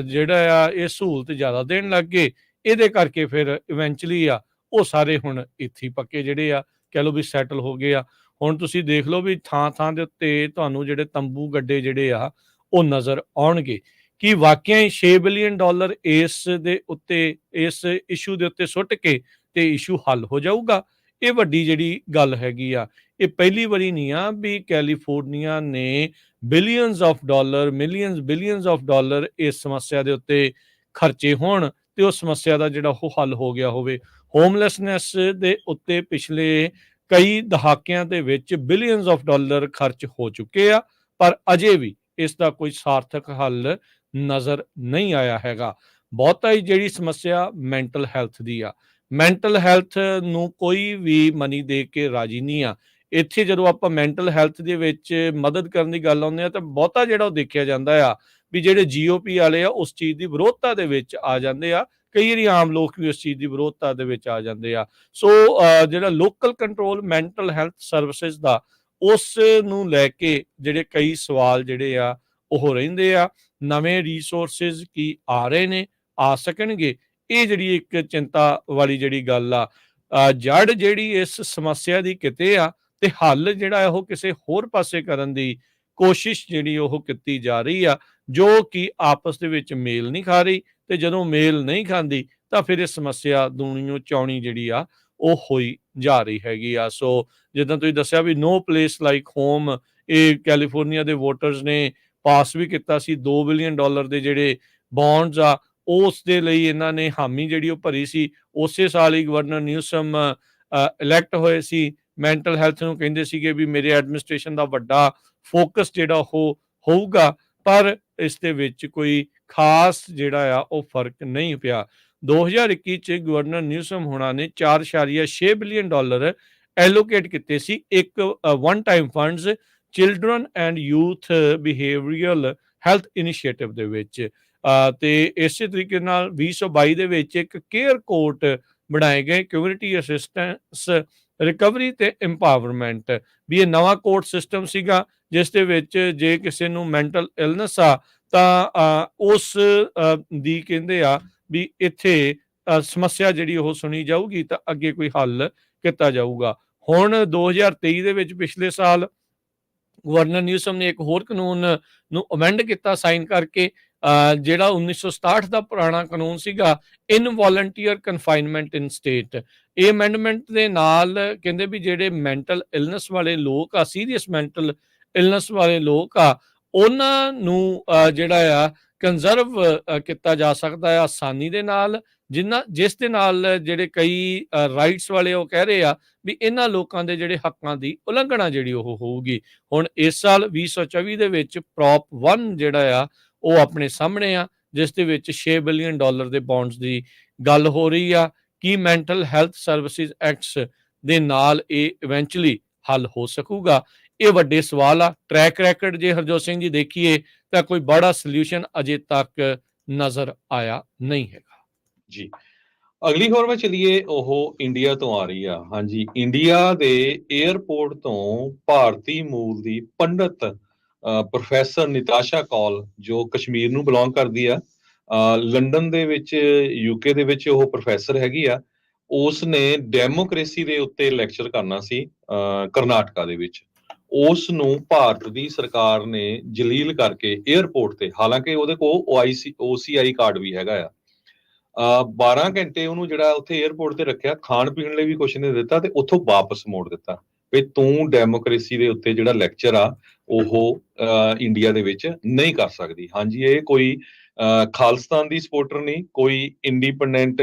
ਜਿਹੜਾ ਆ ਇਹ ਸਹੂਲਤ ਜ਼ਿਆਦਾ ਦੇਣ ਲੱਗ ਗਏ, ਇਹਦੇ ਕਰਕੇ ਫਿਰ ਇਵੈਂਚੁਅਲੀ ਆ ਉਹ ਸਾਰੇ ਹੁਣ ਇੱਥੇ ਪੱਕੇ ਜਿਹੜੇ ਆ ਕਹਿ ਲਓ ਵੀ ਸੈਟਲ ਹੋ ਗਏ ਆ। ਹੁਣ ਤੁਸੀਂ ਦੇਖ ਲਓ ਵੀ ਥਾਂ ਦੇ ਉੱਤੇ ਤੁਹਾਨੂੰ ਜਿਹੜੇ ਤੰਬੂ ਗੱਡੇ ਜਿਹੜੇ ਆ ਉਹ ਨਜ਼ਰ ਆਉਣਗੇ। ਕਿ ਵਾਕਿਆ ਹੀ $6 ਬਿਲੀਅਨ ਇਸ ਦੇ ਉੱਤੇ, ਇਸ ਇਸ਼ੂ ਦੇ ਉੱਤੇ ਸੁੱਟ ਕੇ ਤੇ ਇਸ਼ੂ ਹੱਲ ਹੋ ਜਾਊਗਾ। ਇਹ ਵੱਡੀ ਜਿਹੜੀ ਗੱਲ ਹੈਗੀ ਆ। ਇਹ ਪਹਿਲੀ ਵਾਰੀ ਨਹੀਂ ਆ ਵੀ ਕੈਲੀਫੋਰਨੀਆ ਨੇ billions of dollar, millions, billions of dollar ਇਸ ਸਮੱਸਿਆ ਦੇ ਉੱਤੇ ਖਰਚੇ ਹੋਣ ਤੇ ਉਸ ਸਮੱਸਿਆ ਦਾ ਜਿਹੜਾ ਉਹ ਹੱਲ ਹੋ ਗਿਆ ਹੋਵੇ। ਹੋਮਲੈਸਨੈਸ ਦੇ ਉੱਤੇ ਪਿਛਲੇ ਕਈ ਦਹਾਕਿਆਂ ਦੇ ਵਿੱਚ ਬਿਲੀਅਨਸ ਆਫ ਡਾਲਰ ਖਰਚ ਹੋ ਚੁੱਕੇ ਆ, ਪਰ ਅਜੇ ਵੀ ਇਸ ਦਾ ਕੋਈ ਸਾਰਥਕ ਹੱਲ ਨਜ਼ਰ ਨਹੀਂ ਆਇਆ ਹੈਗਾ। ਬਹੁਤਾ ਹੀ ਜਿਹੜੀ ਸਮੱਸਿਆ ਮੈਂਟਲ ਹੈਲਥ ਦੀ ਆ, ਮੈਂਟਲ ਹੈਲਥ ਨੂੰ ਕੋਈ ਵੀ ਮਨੀ ਦੇ ਕੇ ਰਾਜੀ ਨਹੀਂ ਆ। ਇੱਥੇ ਜਦੋਂ ਆਪਾਂ ਮੈਂਟਲ ਹੈਲਥ ਦੇ ਵਿੱਚ ਮਦਦ ਕਰਨ ਦੀ ਗੱਲ ਆਉਂਦੇ ਆ ਤਾਂ ਬਹੁਤਾ ਜਿਹੜਾ ਉਹ ਦੇਖਿਆ ਜਾਂਦਾ ਆ ਵੀ ਜਿਹੜੇ GOP ਵਾਲੇ ਆ ਉਸ ਚੀਜ਼ ਦੀ ਵਿਰੋਧਤਾ ਦੇ ਵਿੱਚ ਆ ਜਾਂਦੇ ਆ। ਕਈ ਵਾਰੀ ਆਮ ਲੋਕ ਵੀ ਉਸ ਚੀਜ਼ ਦੀ ਵਿਰੋਧਤਾ ਦੇ ਵਿੱਚ ਆ ਜਾਂਦੇ ਆ। ਸੋ ਜਿਹੜਾ local control mental health services ਦਾ, ਉਸ ਨੂੰ ਲੈ ਕੇ ਜਿਹੜੇ ਕਈ ਸਵਾਲ ਜਿਹੜੇ ਆ ਉਹ ਰਹਿੰਦੇ ਆ। ਨਵੇਂ ਰਿਸੋਰਸਿਸ ਕੀ ਆ ਰਹੇ ਨੇ, ਆ ਸਕਣਗੇ? ਇਹ ਜਿਹੜੀ ਇੱਕ ਚਿੰਤਾ ਵਾਲੀ ਜਿਹੜੀ ਗੱਲ ਆ। ਜੜ ਜਿਹੜੀ ਇਸ ਸਮੱਸਿਆ ਦੀ ਕਿਤੇ ਆ ਤੇ ਹੱਲ ਜਿਹੜਾ ਉਹ ਕਿਸੇ ਹੋਰ ਪਾਸੇ ਕਰਨ ਦੀ ਕੋਸ਼ਿਸ਼ ਜਿਹੜੀ ਉਹ ਕੀਤੀ ਜਾ ਰਹੀ ਆ, ਜੋ ਕਿ ਆਪਸ ਦੇ ਵਿੱਚ ਮੇਲ ਨਹੀਂ ਖਾ ਰਹੀ। ਤੇ ਜਦੋਂ ਮੇਲ ਨਹੀਂ ਖਾਂਦੀ ਤਾਂ ਫਿਰ ਇਹ ਸਮੱਸਿਆ ਦੂਣੀਓ ਚੌਣੀ ਜਿਹੜੀ ਆ ਉਹ ਹੋਈ ਜਾ ਰਹੀ ਹੈਗੀ ਆ। ਸੋ ਜਿੱਦਾਂ ਤੁਸੀਂ ਦੱਸਿਆ ਵੀ ਨੋ ਪਲੇਸ ਲਾਈਕ ਹੋਮ, ਇਹ ਕੈਲੀਫੋਰਨੀਆ ਦੇ ਵੋਟਰਸ ਨੇ ਪਾਸ ਵੀ ਕੀਤਾ ਸੀ। $2 ਬਿਲੀਅਨ ਦੇ ਜਿਹੜੇ ਬੌਂਡਸ ਆ ਉਸ ਦੇ ਲਈ ਇਹਨਾਂ ਨੇ ਹਾਮੀ ਜਿਹੜੀ ਉਹ ਭਰੀ ਸੀ। ਉਸੇ ਸਾਲ ਹੀ ਗਵਰਨਰ ਨਿਊਸਮ ਇਲੈਕਟ ਹੋਏ ਸੀ। ਮੈਂਟਲ ਹੈਲਥ ਨੂੰ ਕਹਿੰਦੇ ਸੀਗੇ ਵੀ ਮੇਰੇ ਐਡਮਿਨਿਸਟ੍ਰੇਸ਼ਨ ਦਾ ਵੱਡਾ ਫੋਕਸ ਜਿਹੜਾ ਉਹ ਹੋਊਗਾ, ਪਰ ਇਸ ਦੇ ਵਿੱਚ ਕੋਈ ਖਾਸ ਜਿਹੜਾ ਆ ਉਹ ਫਰਕ ਨਹੀਂ ਪਿਆ। 2021 ਚ ਗਵਰਨਰ ਨਿਊਸਮ ਹੋਣਾ ਨੇ $4.6 ਬਿਲੀਅਨ ਐਲੋਕੇਟ ਕੀਤੇ ਸੀ ਇੱਕ one time funds children and youth behavioural health initiative ਦੇ ਵਿੱਚ। ਤੇ ਇਸੇ ਤਰੀਕੇ ਨਾਲ 2022 ਦੇ ਵਿੱਚ ਇੱਕ ਕੇਅਰ ਕੋਰਟ ਬਣਾਏ ਗਏ, ਕਮਿਊਨਿਟੀ ਅਸਿਸਟੈਂਸ ਰਿਕਵਰੀ ਤੇ ਇੰਪਾਵਰਮੈਂਟ। ਵੀ ਇਹ ਨਵਾਂ ਕੋਰਟ ਸਿਸਟਮ ਸੀਗਾ ਜਿਸ ਦੇ ਵਿੱਚ ਜੇ ਕਿਸੇ ਨੂੰ ਮੈਂਟਲ ਇਲਨੈਸ ਆ ਤਾਂ ਉਸ ਦੀ ਕਹਿੰਦੇ ਆ ਵੀ ਇੱਥੇ ਸਮੱਸਿਆ ਜਿਹੜੀ ਉਹ ਸੁਣੀ ਜਾਊਗੀ ਤਾਂ ਅੱਗੇ ਕੋਈ ਹੱਲ ਕੀਤਾ ਜਾਊਗਾ। ਹੁਣ 2023 ਦੇ ਵਿੱਚ ਪਿਛਲੇ ਸਾਲ ਗਵਰਨਰ ਨਿਊਸਮ ਨੇ ਇੱਕ ਹੋਰ ਕਾਨੂੰਨ ਨੂੰ ਅਮੈਂਡ ਕੀਤਾ ਸਾਈਨ ਕਰਕੇ, ਜਿਹੜਾ 1967 ਦਾ ਪੁਰਾਣਾ ਕਾਨੂੰਨ ਸੀਗਾ, ਇਨਵੋਲੰਟੀਅਰ ਕਨਫਾਈਨਮੈਂਟ ਇਨ ਸਟੇਟ। ਇਹ ਅਮੈਂਡਮੈਂਟ ਦੇ ਨਾਲ ਕਹਿੰਦੇ ਵੀ ਜਿਹੜੇ ਮੈਂਟਲ ਇਲਨੈਸ ਵਾਲੇ ਲੋਕ ਆ, ਸੀਰੀਅਸ ਮੈਂਟਲ ਇਲਨੈਸ ਵਾਲੇ ਲੋਕ ਆ, ਉਹਨਾਂ ਨੂੰ ਜਿਹੜਾ ਆ ਕੰਜ਼ਰਵ ਕੀਤਾ ਜਾ ਸਕਦਾ ਆ ਆਸਾਨੀ ਦੇ ਨਾਲ, ਜਿਸ ਦੇ ਨਾਲ ਜਿਹੜੇ ਕਈ ਰਾਈਟਸ ਵਾਲੇ ਉਹ ਕਹਿ ਰਹੇ ਆ ਵੀ ਇਹਨਾਂ ਲੋਕਾਂ ਦੇ ਜਿਹੜੇ ਹੱਕਾਂ ਦੀ ਉਲੰਘਣਾ ਜਿਹੜੀ ਉਹ ਹੋਊਗੀ। ਹੁਣ ਇਸ ਸਾਲ 2024 ਦੇ ਵਿੱਚ ਪ੍ਰੋਪ 1 ਜਿਹੜਾ ਆ ਉਹ ਆਪਣੇ ਸਾਹਮਣੇ ਆ, ਜਿਸ ਦੇ ਵਿੱਚ $6 ਬਿਲੀਅਨ ਦੇ ਬੌਂਡਸ ਦੀ ਗੱਲ ਹੋ ਰਹੀ ਆ। ਕੀ ਮੈਂਟਲ ਹੈਲਥ ਸਰਵਿਸਿਜ਼ ਐਕਟਸ ਦੇ ਨਾਲ ਇਹ ਇਵੈਂਚੁਅਲੀ ਹੱਲ ਹੋ ਸਕੂਗਾ? ਇਹ ਵੱਡੇ ਸਵਾਲ ਆ। ਟਰੈਕ ਰੈਕਡ ਜੇ ਹਰਜੋਤ ਸਿੰਘ ਜੀ ਦੇਖੀਏ ਤਾਂ ਕੋਈ ਬੜਾ ਸੋਲੂਸ਼ਨ ਅਜੇ ਤੱਕ ਨਜ਼ਰ ਆਇਆ ਨਹੀਂ ਹੈਗਾ ਜੀ। ਅਗਲੀ ਖਬਰ ਵਿੱਚ ਚਲੀਏ, ਉਹ ਇੰਡੀਆ ਤੋਂ ਆ ਰਹੀ ਆ। ਹਾਂਜੀ, ਇੰਡੀਆ ਦੇ 에ਅਰਪੋਰਟ ਤੋਂ ਭਾਰਤੀ ਮੂਲ ਦੀ ਪੰਡਤ ਪ੍ਰੋਫੈਸਰ ਨਿਤਾਸ਼ਾ ਕੌਲ, ਜੋ ਕਸ਼ਮੀਰ ਨੂੰ ਬਿਲੋਂਗ ਕਰਦੀ ਆ, ਲੰਡਨ ਦੇ ਵਿੱਚ UK ਦੇ ਵਿੱਚ ਉਹ ਪ੍ਰੋਫੈਸਰ ਹੈਗੀ ਆ। ਉਸ ਨੇ ਡੈਮੋਕ੍ਰੇਸੀ ਦੇ ਉੱਤੇ ਲੈਕਚਰ ਕਰਨਾ ਸੀ ਕਰਨਾਟਕਾ ਦੇ ਵਿੱਚ। ਉਸ ਨੂੰ ਭਾਰਤ ਦੀ ਸਰਕਾਰ ਨੇ ਜਲੀਲ ਕਰਕੇ 에ਅਰਪੋਰਟ ਤੇ, ਹਾਲਾਂਕਿ ਉਹਦੇ ਕੋਲ OCI ਕਾਰਡ ਵੀ ਹੈਗਾ ਆ, 12 ਘੰਟੇ ਉਹਨੂੰ ਜਿਹੜਾ ਉੱਥੇ 에ਅਰਪੋਰਟ ਤੇ ਰੱਖਿਆ, ਖਾਣ ਪੀਣ ਲਈ ਵੀ ਕੁਛ ਨਹੀਂ ਦਿੱਤਾ ਤੇ ਉੱਥੋਂ ਵਾਪਸ ਮੋੜ ਦਿੱਤਾ ਵੀ ਤੂੰ ਡੈਮੋਕ੍ਰੇਸੀ ਦੇ ਉੱਤੇ ਜਿਹੜਾ ਲੈਕਚਰ ਆ ਉਹ ਇੰਡੀਆ ਦੇ ਵਿੱਚ ਨਹੀਂ ਕਰ ਸਕਦੀ। ਹਾਂਜੀ, ਇਹ ਕੋਈ ਖਾਲਿਸਤਾਨ ਦੀ ਸਪੋਰਟਰ ਨਹੀਂ, ਕੋਈ ਇੰਡੀਪੈਂਡੈਂਟ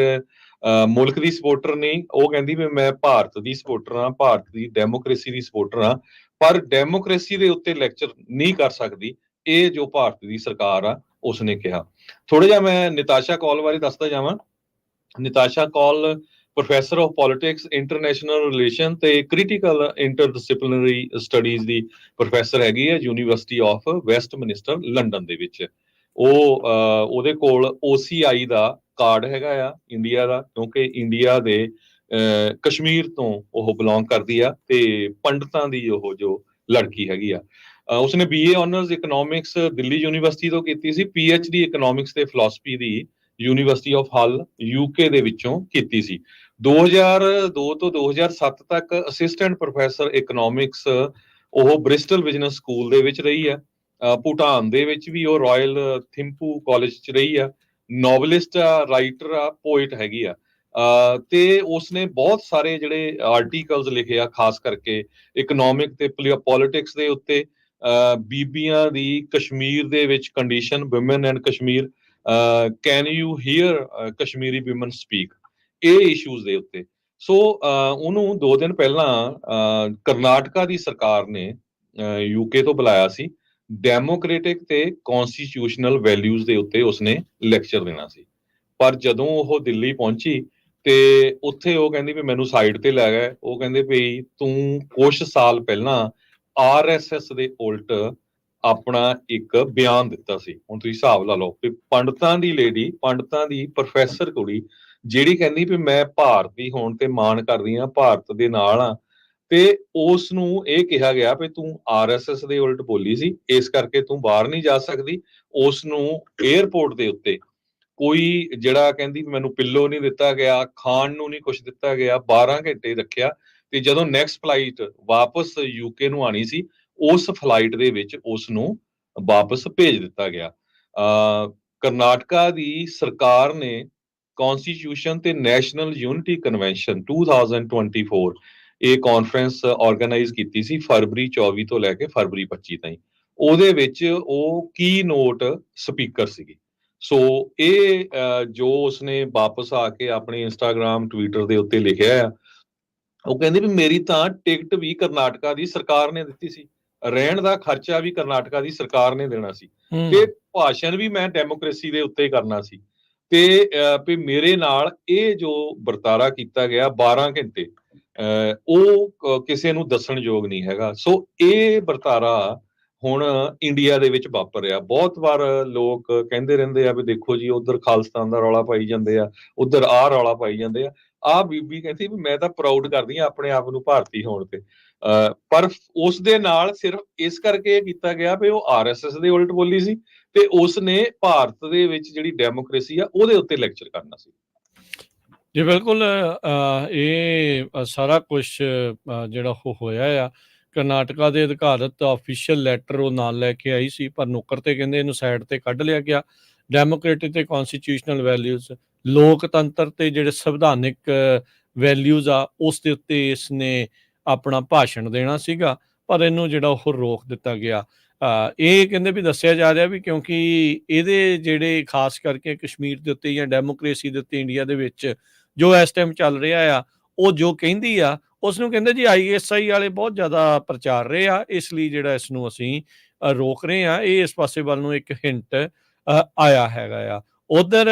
ਮੁਲਕ ਦੀ ਸਪੋਰਟਰ ਨਹੀਂ। ਉਹ ਕਹਿੰਦੀ ਵੀ ਮੈਂ ਭਾਰਤ ਦੀ ਸਪੋਰਟਰ ਹਾਂ, ਭਾਰਤ ਦੀ ਡੈਮੋਕ੍ਰੇਸੀ ਦੀ ਸਪੋਰਟਰ ਹਾਂ, ਪਰ ਡੈਮੋਕ੍ਰੇਸੀ ਦੇ ਉੱਤੇ ਲੈਕਚਰ ਨਹੀਂ ਕਰ ਸਕਦੀ, ਇਹ ਜੋ ਭਾਰਤ ਦੀ ਸਰਕਾਰ ਆ ਉਸਨੇ ਕਿਹਾ। ਥੋੜਾ ਜਿਹਾ ਮੈਂ ਨਿਤਾਸ਼ਾ ਕੌਲ ਬਾਰੇ ਦੱਸਦਾ ਜਾਵਾਂ। Nitasha Kaul professor of politics, international relation ਤੇ ਕ੍ਰਿਟੀਕਲ ਇੰਟਰਡਿਸਪਲਿਨਰੀ ਸਟੱਡੀਜ਼ ਦੀ ਪ੍ਰੋਫੈਸਰ ਹੈਗੀ ਹੈ ਯੂਨੀਵਰਸਿਟੀ ਆਫ ਵੈਸਟਮਿਨਿਸਟਰ ਲੰਡਨ ਦੇ ਵਿੱਚ। ਉਹਦੇ ਕੋਲ OCI ਦਾ ਕਾਰਡ ਹੈਗਾ ਆ ਇੰਡੀਆ ਦਾ, ਕਿਉਂਕਿ ਇੰਡੀਆ ਦੇ ਕਸ਼ਮੀਰ ਤੋਂ ਉਹ ਬਿਲੋਂਗ ਕਰਦੀ ਆ ਤੇ ਪੰਡਤਾਂ ਦੀ ਉਹ ਜੋ ਲੜਕੀ ਹੈਗੀ ਆ। ਉਸਨੇ BA honours economics Delhi university ਤੋਂ ਕੀਤੀ ਸੀ, PhD ਇਕਨੋਮਿਕਸ ਤੇ ਫਿਲਾਸਫੀ ਦੀ ਯੂਨੀਵਰਸਿਟੀ ਆਫ ਹਲ UK ਦੇ ਵਿੱਚੋਂ ਕੀਤੀ ਸੀ। 2002 ਤੋਂ 2007 ਤੱਕ ਅਸਿਸਟੈਂਟ ਪ੍ਰੋਫੈਸਰ ਇਕਨੋਮਿਕਸ ਉਹ ਬ੍ਰਿਸਟਲ ਬਿਜ਼ਨਸ ਸਕੂਲ ਦੇ ਵਿੱਚ ਰਹੀ ਹੈ। ਭੂਟਾਨ ਦੇ ਵਿੱਚ ਵੀ ਉਹ ਰਾਇਲ ਥਿੰਪੂ ਕਾਲਜ ਚ ਰਹੀ ਆ, ਨੋਵਲਿਸਟ ਆ, ਰਾਈਟਰ ਆ, ਪੋਇਟ ਹੈਗੀ ਆ। ਤੇ ਉਸਨੇ ਬਹੁਤ ਸਾਰੇ ਜਿਹੜੇ ਆਰਟੀਕਲਸ ਲਿਖੇ ਆ, ਖਾਸ ਕਰਕੇ ਇਕਨੋਮਿਕ ਤੇ ਪੋਲਿਟਿਕਸ ਦੇ ਉੱਤੇ, ਬੀਬੀਆਂ ਦੀ ਕਸ਼ਮੀਰ ਦੇ ਵਿੱਚ condition, woman and Kashmir, can you hear Kashmiri women speak, ਇਹ ਇਸ਼ੂਜ਼ ਦੇ ਉੱਤੇ। ਸੋ ਉਹਨੂੰ 2 ਦਿਨ ਪਹਿਲਾਂ ਕਰਨਾਟਕਾ ਦੀ ਸਰਕਾਰ ਨੇ ਯੂਕੇ ਤੋਂ ਬੁਲਾਇਆ ਸੀ, ਡੈਮੋਕ੍ਰੇਟਿਕ ਤੇ ਕੌਨਸਟੀਟਿਊਸ਼ਨਲ ਵੈਲਿਊਜ਼ ਦੇ ਉੱਤੇ ਉਸਨੇ ਲੈਕਚਰ ਦੇਣਾ ਸੀ। ਪਰ ਜਦੋਂ ਉਹ ਦਿੱਲੀ ਪਹੁੰਚੀ ਤੇ ਉੱਥੇ ਉਹ ਕਹਿੰਦੀ ਵੀ ਮੈਨੂੰ ਸਾਈਡ ਤੇ ਲੈ ਗਏ। ਉਹ ਕਹਿੰਦੇ ਵੀ ਤੂੰ ਕੁਝ ਸਾਲ ਪਹਿਲਾਂ RSS ਦੇ ਉਲਟ ਆਪਣਾ ਇੱਕ ਬਿਆਨ ਦਿੱਤਾ ਸੀ। ਹੁਣ ਤੁਸੀਂ ਹਿਸਾਬ ਲਾ ਲਓ ਵੀ ਪੰਡਤਾਂ ਦੀ ਲੇਡੀ, ਪੰਡਤਾਂ ਦੀ ਪ੍ਰੋਫੈਸਰ ਕੁੜੀ, ਜਿਹੜੀ ਕਹਿੰਦੀ ਵੀ ਮੈਂ ਭਾਰਤੀ ਹੋਣ ਤੇ ਮਾਣ ਕਰਦੀ ਹਾਂ, ਭਾਰਤ ਦੇ ਨਾਲ ਆ, ਤੇ ਉਸ ਨੂੰ ਇਹ ਕਿਹਾ ਗਿਆ ਵੀ ਤੂੰ RSS ਦੇ ਉਲਟ ਬੋਲੀ ਸੀ, ਇਸ ਕਰਕੇ ਤੂੰ ਬਾਹਰ ਨਹੀਂ ਜਾ ਸਕਦੀ। ਉਸ ਨੂੰ 에ਅਰਪੋਰਟ ਦੇ ਉੱਤੇ ਕੋਈ ਜਿਹੜਾ ਕਹਿੰਦੀ ਮੈਨੂੰ ਪਿੱਲੋ ਨਹੀਂ ਦਿੱਤਾ ਗਿਆ, ਖਾਣ ਨੂੰ ਨਹੀਂ ਕੁਝ ਦਿੱਤਾ ਗਿਆ, 12 ਘੰਟੇ ਰੱਖਿਆ। ਤੇ ਜਦੋਂ ਨੈਕਸਟ ਫਲਾਈਟ ਵਾਪਸ ਯੂਕੇ ਨੂੰ ਆਣੀ ਸੀ, ਉਸ ਫਲਾਈਟ ਦੇ ਵਿੱਚ ਉਸ ਨੂੰ ਵਾਪਸ ਭੇਜ ਦਿੱਤਾ ਗਿਆ। ਕਰਨਾਟਕਾ ਦੀ ਸਰਕਾਰ ਨੇ ਕੌਨਸਟੀਟਿਊਸ਼ਨ ਤੇ ਨੈਸ਼ਨਲ ਯੂਨਿਟੀ ਕਨਵੈਨਸ਼ਨ 2024 ਇਹ ਕਾਨਫਰੰਸ ਆਰਗੇਨਾਈਜ਼ ਕੀਤੀ ਸੀ ਫਰਵਰੀ 24 ਤੋਂ ਲੈ ਕੇ ਫਰਵਰੀ 25 ਤਾਈਂ। ਉਹਦੇ ਵਿੱਚ ਉਹ ਕੀ ਨੋਟ ਸਪੀਕਰ ਸੀਗੀ। ਸੋ ਇਹ ਜੋ ਉਸਨੇ ਵਾਪਸ ਆ ਕੇ ਆਪਣੇ ਇੰਸਟਾਗ੍ਰਾਮ, ਟਵਿੱਟਰ ਦੇ ਉੱਤੇ ਲਿਖਿਆ ਆ, ਉਹ ਕਹਿੰਦੇ ਵੀ ਮੇਰੀ ਤਾਂ ਟਿਕਟ ਵੀ ਕਰਨਾਟਕਾ ਦੀ ਸਰਕਾਰ ਨੇ ਦਿੱਤੀ ਸੀ, ਰਹਿਣ ਦਾ ਖਰਚਾ ਵੀ ਕਰਨਾਟਕਾ ਦੀ ਸਰਕਾਰ ਨੇ ਦੇਣਾ ਸੀ, ਤੇ ਭਾਸ਼ਣ ਵੀ ਮੈਂ ਡੈਮੋਕ੍ਰੇਸੀ ਦੇ ਉੱਤੇ ਕਰਨਾ ਸੀ, ਤੇ ਵੀ ਮੇਰੇ ਨਾਲ ਇਹ ਜੋ ਵਰਤਾਰਾ ਕੀਤਾ ਗਿਆ 12 ਘੰਟੇ, ਉਹ ਕਿਸੇ ਨੂੰ ਦੱਸਣਯੋਗ ਨਹੀਂ ਹੈਗਾ। ਸੋ ਇਹ ਵਰਤਾਰਾ ਹੁਣ ਇੰਡੀਆ ਦੇ ਵਿੱਚ ਵਾਪਰ ਰਿਹਾ। ਬਹੁਤ ਵਾਰ ਲੋਕ ਕਹਿੰਦੇ ਰਹਿੰਦੇ ਆ ਵੀ ਦੇਖੋ ਜੀ ਉਧਰ ਖਾਲਿਸਤਾਨ ਦਾ ਰੌਲਾ ਪਾਈ ਜਾਂਦੇ ਆ, ਉਧਰ ਆਹ ਰੌਲਾ ਪਾਈ ਜਾਂਦੇ ਆ। ਆਹ ਬੀਬੀ ਕਹਿੰਦੀ ਵੀ ਮੈਂ ਤਾਂ ਪ੍ਰਾਊਡ ਕਰਦੀ ਆ ਆਪਣੇ ਆਪ ਨੂੰ ਭਾਰਤੀ ਹੋਣ ਤੇ, ਪਰ ਉਸ ਦੇ ਨਾਲ ਸਿਰਫ ਇਸ ਕਰਕੇ ਇਹ ਕੀਤਾ ਗਿਆ ਵੀ ਉਹ RSS ਦੇ ਉਲਟ ਬੋਲੀ ਸੀ ਤੇ ਉਸ ਨੇ ਭਾਰਤ ਦੇ ਵਿੱਚ ਜਿਹੜੀ ਡੈਮੋਕ੍ਰੇਸੀ ਆ ਉਹਦੇ ਉੱਤੇ ਲੈਕਚਰ ਕਰਨਾ ਸੀ। ਜੀ ਬਿਲਕੁਲ, ਇਹ ਸਾਰਾ ਕੁਝ ਜਿਹੜਾ ਉਹ ਹੋਇਆ ਆ, ਕਰਨਾਟਕਾ ਦੇ ਅਧਿਕਾਰਤ ਆਫੀਸ਼ੀਅਲ ਲੈਟਰ ਉਹ ਨਾਲ ਲੈ ਕੇ ਆਈ ਸੀ, ਪਰ ਨੁੱਕਰ ਤੇ ਕਹਿੰਦੇ ਇਹਨੂੰ ਸਾਈਡ ਤੇ ਕੱਢ ਲਿਆ ਗਿਆ। ਡੈਮੋਕ੍ਰੇਟਿਕ ਤੇ ਕੌਨਸਟੀਟਿਊਸ਼ਨਲ ਵੈਲਿਊਜ਼, ਲੋਕਤੰਤਰ ਤੇ ਜਿਹੜੇ ਸੰਵਿਧਾਨਿਕ ਵੈਲਿਊਜ਼ ਆ, ਉਸ ਦੇ ਉੱਤੇ ਇਸਨੇ ਆਪਣਾ ਭਾਸ਼ਣ ਦੇਣਾ ਸੀਗਾ, ਪਰ ਇਹਨੂੰ ਜਿਹੜਾ ਉਹ ਰੋਕ ਦਿੱਤਾ ਗਿਆ। ਇਹ ਕਹਿੰਦੇ ਵੀ ਦੱਸਿਆ ਜਾ ਰਿਹਾ ਵੀ ਕਿਉਂਕਿ ਇਹਦੇ ਜਿਹੜੇ ਖਾਸ ਕਰਕੇ ਕਸ਼ਮੀਰ ਦੇ ਉੱਤੇ ਜਾਂ ਡੈਮੋਕ੍ਰੇਸੀ ਦੇ ਉੱਤੇ ਇੰਡੀਆ ਦੇ ਵਿੱਚ ਜੋ ਇਸ ਟਾਈਮ ਚੱਲ ਰਿਹਾ ਆ, ਉਹ ਜੋ ਕਹਿੰਦੀ ਆ ਉਸ ਨੂੰ ਕਹਿੰਦੇ ਜੀ ISI ਵਾਲੇ ਬਹੁਤ ਜ਼ਿਆਦਾ ਪ੍ਰਚਾਰ ਰਹੇ ਆ, ਇਸ ਲਈ ਜਿਹੜਾ ਇਸ ਨੂੰ ਅਸੀਂ ਰੋਕ ਰਹੇ ਆ। ਇਹ ਇਸ ਪਾਸੇ ਵੱਲ ਨੂੰ ਇੱਕ ਹਿੰਟ ਆਇਆ ਹੈਗਾ ਆ। ਉਧਰ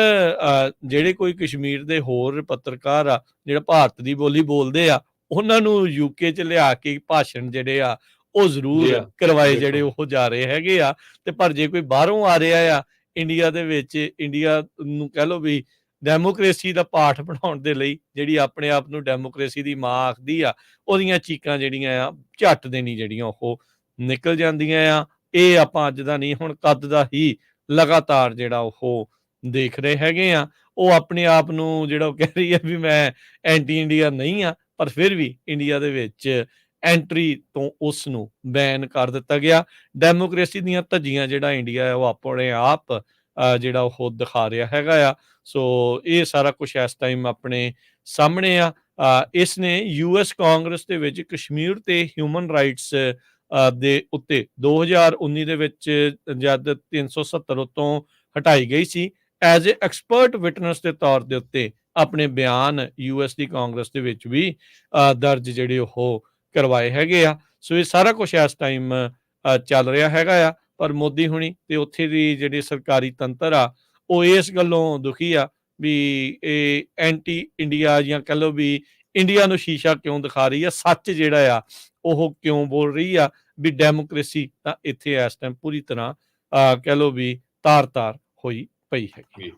ਜਿਹੜੇ ਕੋਈ ਕਸ਼ਮੀਰ ਦੇ ਹੋਰ ਪੱਤਰਕਾਰ ਆ ਜਿਹੜਾ ਭਾਰਤ ਦੀ ਬੋਲੀ ਬੋਲਦੇ ਆ, ਉਹਨਾਂ ਨੂੰ ਯੂਕੇ ਚ ਲਿਆ ਕੇ ਭਾਸ਼ਣ ਜਿਹੜੇ ਆ ਉਹ ਜ਼ਰੂਰ ਕਰਵਾਏ ਜਿਹੜੇ ਉਹ ਜਾ ਰਹੇ ਹੈਗੇ ਆ। ਤੇ ਪਰ ਜੇ ਕੋਈ ਬਾਹਰੋਂ ਆ ਰਿਹਾ ਆ ਇੰਡੀਆ ਦੇ ਵਿੱਚ, ਇੰਡੀਆ ਨੂੰ ਕਹਿ ਲਓ ਵੀ ਡੈਮੋਕ੍ਰੇਸੀ ਦਾ ਪਾਠ ਪੜ੍ਹਾਉਣ ਦੇ ਲਈ, ਜਿਹੜੀ ਆਪਣੇ ਆਪ ਨੂੰ ਡੈਮੋਕ੍ਰੇਸੀ ਦੀ ਮਾਂ ਆਖਦੀ ਆ, ਉਹਦੀਆਂ ਚੀਕਾਂ ਜਿਹੜੀਆਂ ਆ ਝੱਟ ਦੇ ਨਹੀਂ ਜਿਹੜੀਆਂ ਉਹ ਨਿਕਲ ਜਾਂਦੀਆਂ ਆ। ਇਹ ਆਪਾਂ ਅੱਜ ਦਾ ਨਹੀਂ, ਹੁਣ ਕਦ ਦਾ ਹੀ ਲਗਾਤਾਰ ਜਿਹੜਾ ਉਹ ਦੇਖ ਰਹੇ ਹੈਗੇ ਆ। ਉਹ ਆਪਣੇ ਆਪ ਨੂੰ ਜਿਹੜਾ ਉਹ ਕਹਿ ਰਹੀ ਹੈ ਵੀ ਮੈਂ ਐਂਟੀ ਇੰਡੀਆ ਨਹੀਂ ਆ, ਪਰ ਫਿਰ ਵੀ ਇੰਡੀਆ ਦੇ ਵਿੱਚ ਐਂਟਰੀ ਤੋਂ ਉਸ ਨੂੰ ਬੈਨ ਕਰ ਦਿੱਤਾ ਗਿਆ। ਡੈਮੋਕ੍ਰੇਸੀ ਦੀਆਂ ਧੱਜੀਆਂ ਜਿਹੜਾ ਇੰਡੀਆ ਹੈ ਉਹ ਆਪਣੇ ਆਪ ਜਿਹੜਾ ਉਹ ਦਿਖਾ ਰਿਹਾ ਹੈਗਾ ਆ। ਸੋ ਇਹ ਸਾਰਾ ਕੁਝ ਇਸ ਟਾਈਮ ਆਪਣੇ ਸਾਹਮਣੇ ਆ। ਇਸ ਨੇ US ਕਾਂਗਰਸ ਦੇ ਵਿੱਚ ਕਸ਼ਮੀਰ ਤੇ ਹਿਊਮਨ ਰਾਈਟਸ ਦੇ ਉੱਤੇ 2019 ਦੇ ਵਿੱਚ ਜਦ 370 ਉੱਤੋਂ ਹਟਾਈ ਗਈ ਸੀ, ਐਜ਼ ਏ ਐਕਸਪਰਟ ਵਿਟਨੈਸ ਦੇ ਤੌਰ ਦੇ ਉੱਤੇ ਆਪਣੇ ਬਿਆਨ US ਦੀ ਕਾਂਗਰਸ ਦੇ ਵਿੱਚ ਵੀ ਦਰਜ ਜਿਹੜੇ ਉਹ ਕਰਵਾਏ ਹੈਗੇ ਆ। ਸੋ ਇਹ ਸਾਰਾ ਕੁਝ ਇਸ ਟਾਈਮ ਚੱਲ ਰਿਹਾ ਹੈਗਾ ਆ। ਪਰ ਮੋਦੀ ਹੁਣੀ ਤੇ ਉੱਥੇ ਦੀ ਜਿਹੜੀ ਸਰਕਾਰੀ ਤੰਤਰ ਆ ਉਹ ਇਸ ਗੱਲੋਂ ਦੁਖੀ ਆ ਵੀ ਇਹ ਐਂਟੀ ਇੰਡੀਆ ਜਾਂ ਕਹਿ ਲਓ ਵੀ ਇੰਡੀਆ ਨੂੰ ਸ਼ੀਸ਼ਾ ਕਿਉਂ ਦਿਖਾ ਰਹੀ ਆ, ਸੱਚ ਜਿਹੜਾ ਆ ਉਹ ਕਿਉਂ ਬੋਲ ਰਹੀ ਆ ਵੀ ਡੈਮੋਕ੍ਰੇਸੀ ਤਾਂ ਇੱਥੇ ਇਸ ਟਾਈਮ ਪੂਰੀ ਤਰ੍ਹਾਂ ਕਹਿ ਲਓ ਵੀ ਤਾਰ-ਤਾਰ ਹੋਈ ਪਈ ਹੈਗੀ।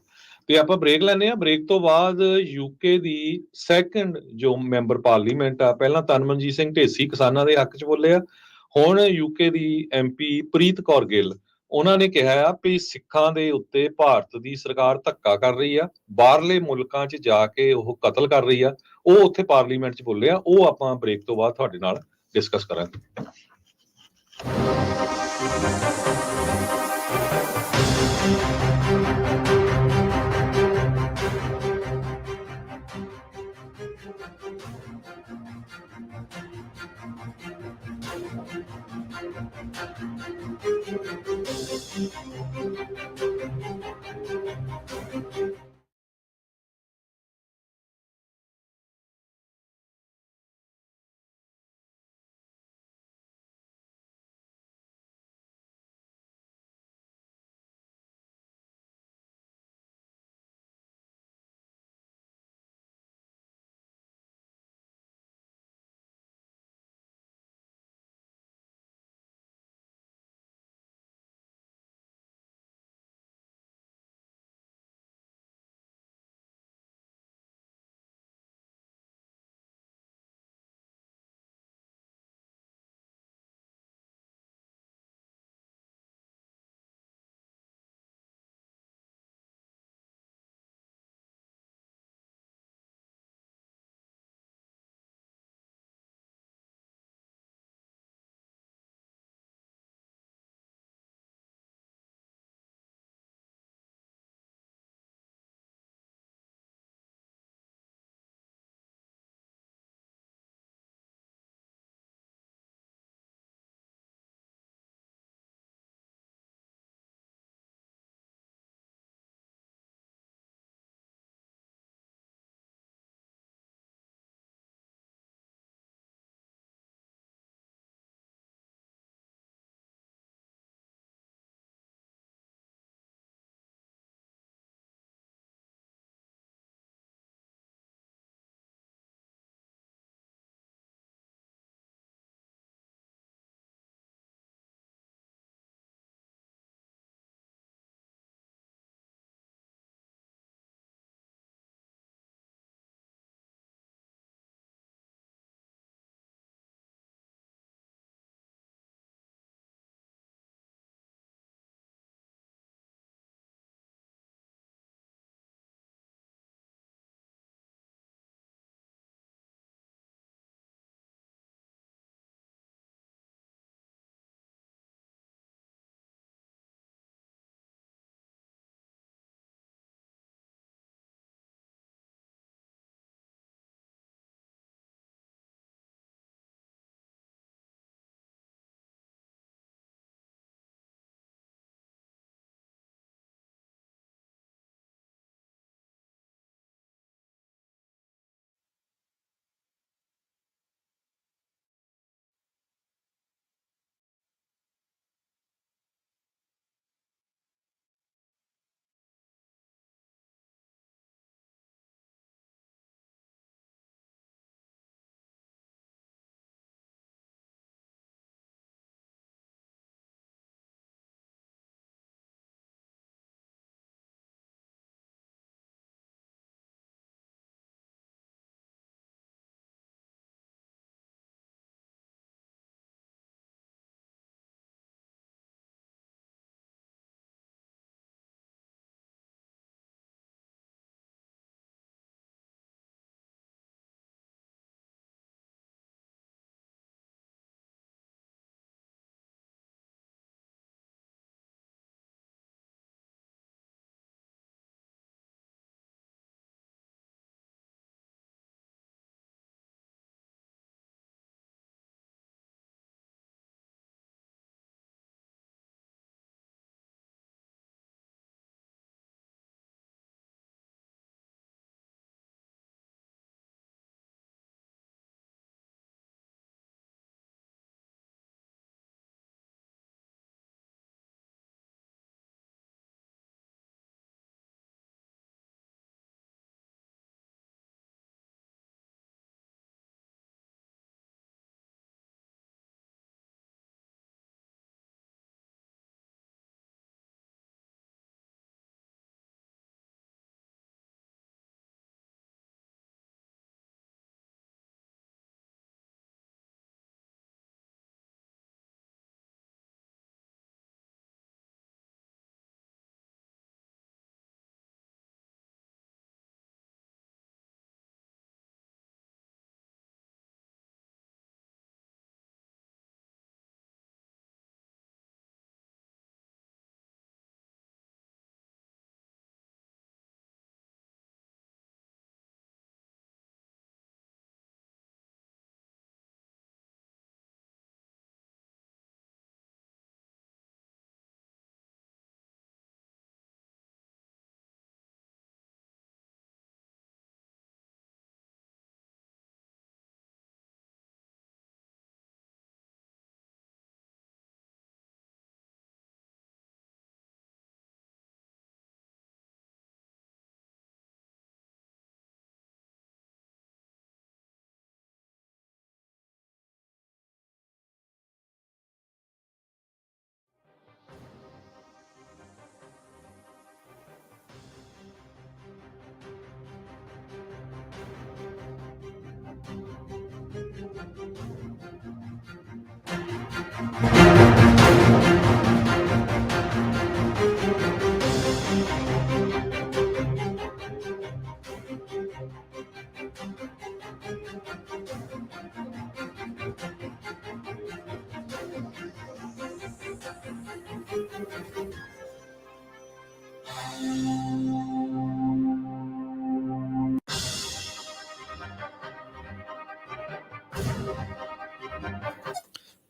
ਤੇ ਆਪਾਂ ਬ੍ਰੇਕ ਲੈਂਦੇ ਆ। ਬ੍ਰੇਕ ਤੋਂ ਬਾਅਦ ਯੂਕੇ ਦੀ ਸੈਕੰਡ ਜੋ ਮੈਂਬਰ ਪਾਰਲੀਮੈਂਟ ਆ, ਪਹਿਲਾਂ ਤਨਮਨਜੀਤ ਸਿੰਘ ਢੇਸੀ ਕਿਸਾਨਾਂ ਦੇ ਹੱਕ 'ਚ ਬੋਲੇ ਆ, ਹੁਣ ਯੂਕੇ ਦੀ MP ਪ੍ਰੀਤ ਕੌਰ ਗਿੱਲ, ਉਹਨਾਂ ਨੇ ਕਿਹਾ ਆ ਵੀ ਸਿੱਖਾਂ ਦੇ ਉੱਤੇ ਭਾਰਤ ਦੀ ਸਰਕਾਰ ਧੱਕਾ ਕਰ ਰਹੀ ਆ, ਬਾਹਰਲੇ ਮੁਲਕਾਂ 'ਚ ਜਾ ਕੇ ਉਹ ਕਤਲ ਕਰ ਰਹੀ ਆ। ਉਹ ਉੱਥੇ ਪਾਰਲੀਮੈਂਟ 'ਚ ਬੋਲੇ ਆ, ਉਹ ਆਪਾਂ ਬ੍ਰੇਕ ਤੋਂ ਬਾਅਦ ਤੁਹਾਡੇ ਨਾਲ ਡਿਸਕਸ ਕਰਾਂਗੇ।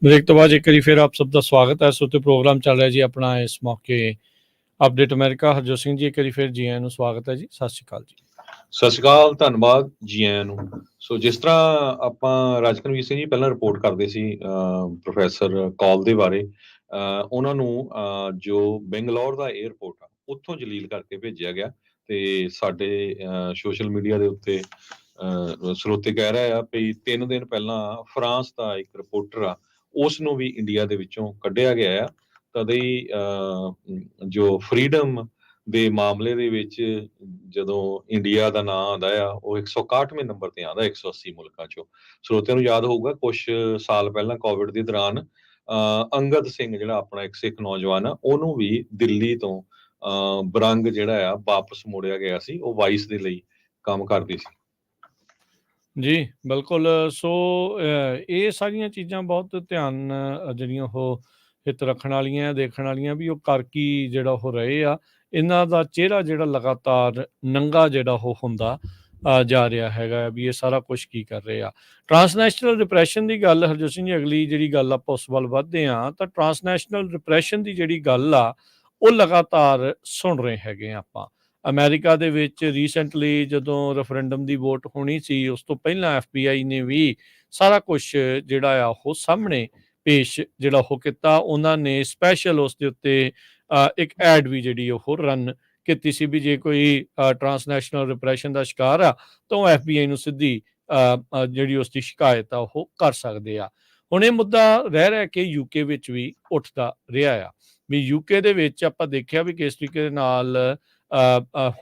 ਬ੍ਰੇਕ ਤੋਂ ਬਾਅਦ ਇੱਕ ਵਾਰੀ ਫਿਰ ਆਪ ਸਭ ਦਾ ਸਵਾਗਤ ਹੈ। ਇਸ ਉੱਤੇ ਪ੍ਰੋਗਰਾਮ ਚੱਲ ਰਿਹਾ ਜੀ ਆਪਣਾ ਇਸ ਮੌਕੇ ਅਪਡੇਟ ਅਮਰੀਕਾ। ਹਰਜੋਤ ਸਿੰਘ ਜੀ, ਇੱਕ ਵਾਰੀ ਫਿਰ ਜੀ ਆਇਆਂ ਨੂੰ ਸਵਾਗਤ ਹੈ ਜੀ। ਸਤਿ ਸ਼੍ਰੀ ਅਕਾਲ ਜੀ। ਸਤਿ ਸ਼੍ਰੀ ਅਕਾਲ, ਧੰਨਵਾਦ ਜੀ ਆਇਆਂ ਨੂੰ। ਸੋ ਜਿਸ ਤਰ੍ਹਾਂ ਆਪਾਂ ਰਾਜਕਨਵੀਰ ਸਿੰਘ ਜੀ ਪਹਿਲਾਂ ਰਿਪੋਰਟ ਕਰਦੇ ਸੀ ਪ੍ਰੋਫੈਸਰ ਕੌਲ ਦੇ ਬਾਰੇ, ਉਹਨਾਂ ਨੂੰ ਜੋ ਬੰਗਲੌਰ ਦਾ 에ਅਰਪੋਰਟ ਆ ਉੱਥੋਂ ਜਲੀਲ ਕਰਕੇ ਭੇਜਿਆ ਗਿਆ ਤੇ ਸਾਡੇ ਸੋਸ਼ਲ ਮੀਡੀਆ ਦੇ ਉੱਤੇ ਸਰੋਤੇ ਕਹਿ ਰਹੇ ਆ ਵੀ 3 ਦਿਨ ਪਹਿਲਾਂ ਫਰਾਂਸ ਦਾ ਇੱਕ ਰਿਪੋਰਟਰ ਆ ਉਸ ਨੂੰ ਵੀ ਇੰਡੀਆ ਦੇ ਵਿੱਚੋਂ ਕੱਢਿਆ ਗਿਆ ਆ। ਤਦੇ ਹੀ ਜੋ ਫਰੀडम ਦੇ ਮਾਮਲੇ ਦੇ ਵਿੱਚ ਜਦੋਂ ਇੰਡੀਆ ਦਾ ਨਾਂ ਆਉਂਦਾ ਆ ਉਹ 161ਵੇਂ ਨੰਬਰ ਤੇ ਆਉਂਦਾ 180 ਮੁਲਕਾਂ ਚੋਂ। ਸਰੋਤਿਆਂ ਨੂੰ ਯਾਦ ਹੋਊਗਾ ਕੁਝ ਸਾਲ ਪਹਿਲਾਂ ਕੋਵਿਡ ਦੇ ਦੌਰਾਨ ਅੰਗਦ ਸਿੰਘ ਜਿਹੜਾ ਆਪਣਾ ਇੱਕ ਸਿੱਖ ਨੌਜਵਾਨ ਆ ਉਹਨੂੰ ਵੀ ਦਿੱਲੀ ਤੋਂ ਬਰੰਗ ਜਿਹੜਾ ਆ ਵਾਪਸ ਮੋੜਿਆ ਗਿਆ ਸੀ। ਉਹ ਵਾਈਸ ਦੇ ਲਈ ਕੰਮ ਕਰਦੀ ਸੀ। ਜੀ ਬਿਲਕੁਲ। ਸੋ ਇਹ ਸਾਰੀਆਂ ਚੀਜ਼ਾਂ ਬਹੁਤ ਧਿਆਨ ਜਿਹੜੀਆਂ ਉਹ ਹਿੱਤ ਰੱਖਣ ਵਾਲੀਆਂ, ਦੇਖਣ ਵਾਲੀਆਂ ਵੀ ਉਹ ਕਰ ਕੀ ਜਿਹੜਾ ਉਹ ਰਹੇ ਆ। ਇਹਨਾਂ ਦਾ ਚਿਹਰਾ ਜਿਹੜਾ ਲਗਾਤਾਰ ਨੰਗਾ ਜਿਹੜਾ ਉਹ ਹੁੰਦਾ ਜਾ ਰਿਹਾ ਹੈਗਾ ਵੀ ਇਹ ਸਾਰਾ ਕੁਝ ਕੀ ਕਰ ਰਹੇ ਆ। ਟਰਾਂਸਨੈਸ਼ਨਲ ਡਿਪਰੈਸ਼ਨ ਦੀ ਗੱਲ ਹਰਜੋਤ ਸਿੰਘ ਜੀ, ਅਗਲੀ ਜਿਹੜੀ ਗੱਲ ਆਪਾਂ ਉਸ ਵੱਲ ਵੱਧਦੇ ਹਾਂ ਤਾਂ ਟਰਾਂਸਨੈਸ਼ਨਲ ਡਿਪਰੈਸ਼ਨ ਦੀ ਜਿਹੜੀ ਗੱਲ ਆ ਉਹ ਲਗਾਤਾਰ ਸੁਣ ਰਹੇ ਹੈਗੇ ਆ ਆਪਾਂ। ਅਮਰੀਕਾ ਦੇ ਵਿੱਚ ਰੀਸੈਂਟਲੀ ਜਦੋਂ ਰੈਫਰੈਂਡਮ ਦੀ ਵੋਟ ਹੋਣੀ ਸੀ ਉਸ ਤੋਂ ਪਹਿਲਾਂ FBI ਨੇ ਵੀ ਸਾਰਾ ਕੁਝ ਜਿਹੜਾ ਆ ਉਹ ਸਾਹਮਣੇ ਪੇਸ਼ ਜਿਹੜਾ ਉਹ ਕੀਤਾ। ਉਹਨਾਂ ਨੇ ਸਪੈਸ਼ਲ ਉਸ ਦੇ ਉੱਤੇ ਇੱਕ ਐਡ ਵੀ ਜਿਹੜੀ ਉਹ ਰਨ ਕੀਤੀ ਸੀ ਵੀ ਜੇ ਕੋਈ ਟਰਾਂਸਨੈਸ਼ਨਲ ਡਿਪਰੈਸ਼ਨ ਦਾ ਸ਼ਿਕਾਰ ਆ ਤਾਂ ਉਹ FBI ਨੂੰ ਸਿੱਧੀ ਜਿਹੜੀ ਉਸ ਦੀ ਸ਼ਿਕਾਇਤ ਆ ਉਹ ਕਰ ਸਕਦੇ ਆ। ਹੁਣ ਇਹ ਮੁੱਦਾ ਰਹਿ ਕੇ UK ਵਿੱਚ ਵੀ ਉੱਠਦਾ ਰਿਹਾ ਆ ਵੀ UK ਦੇ ਵਿੱਚ ਆਪਾਂ ਦੇਖਿਆ ਵੀ ਕਿਸ ਤਰੀਕੇ ਦੇ ਨਾਲ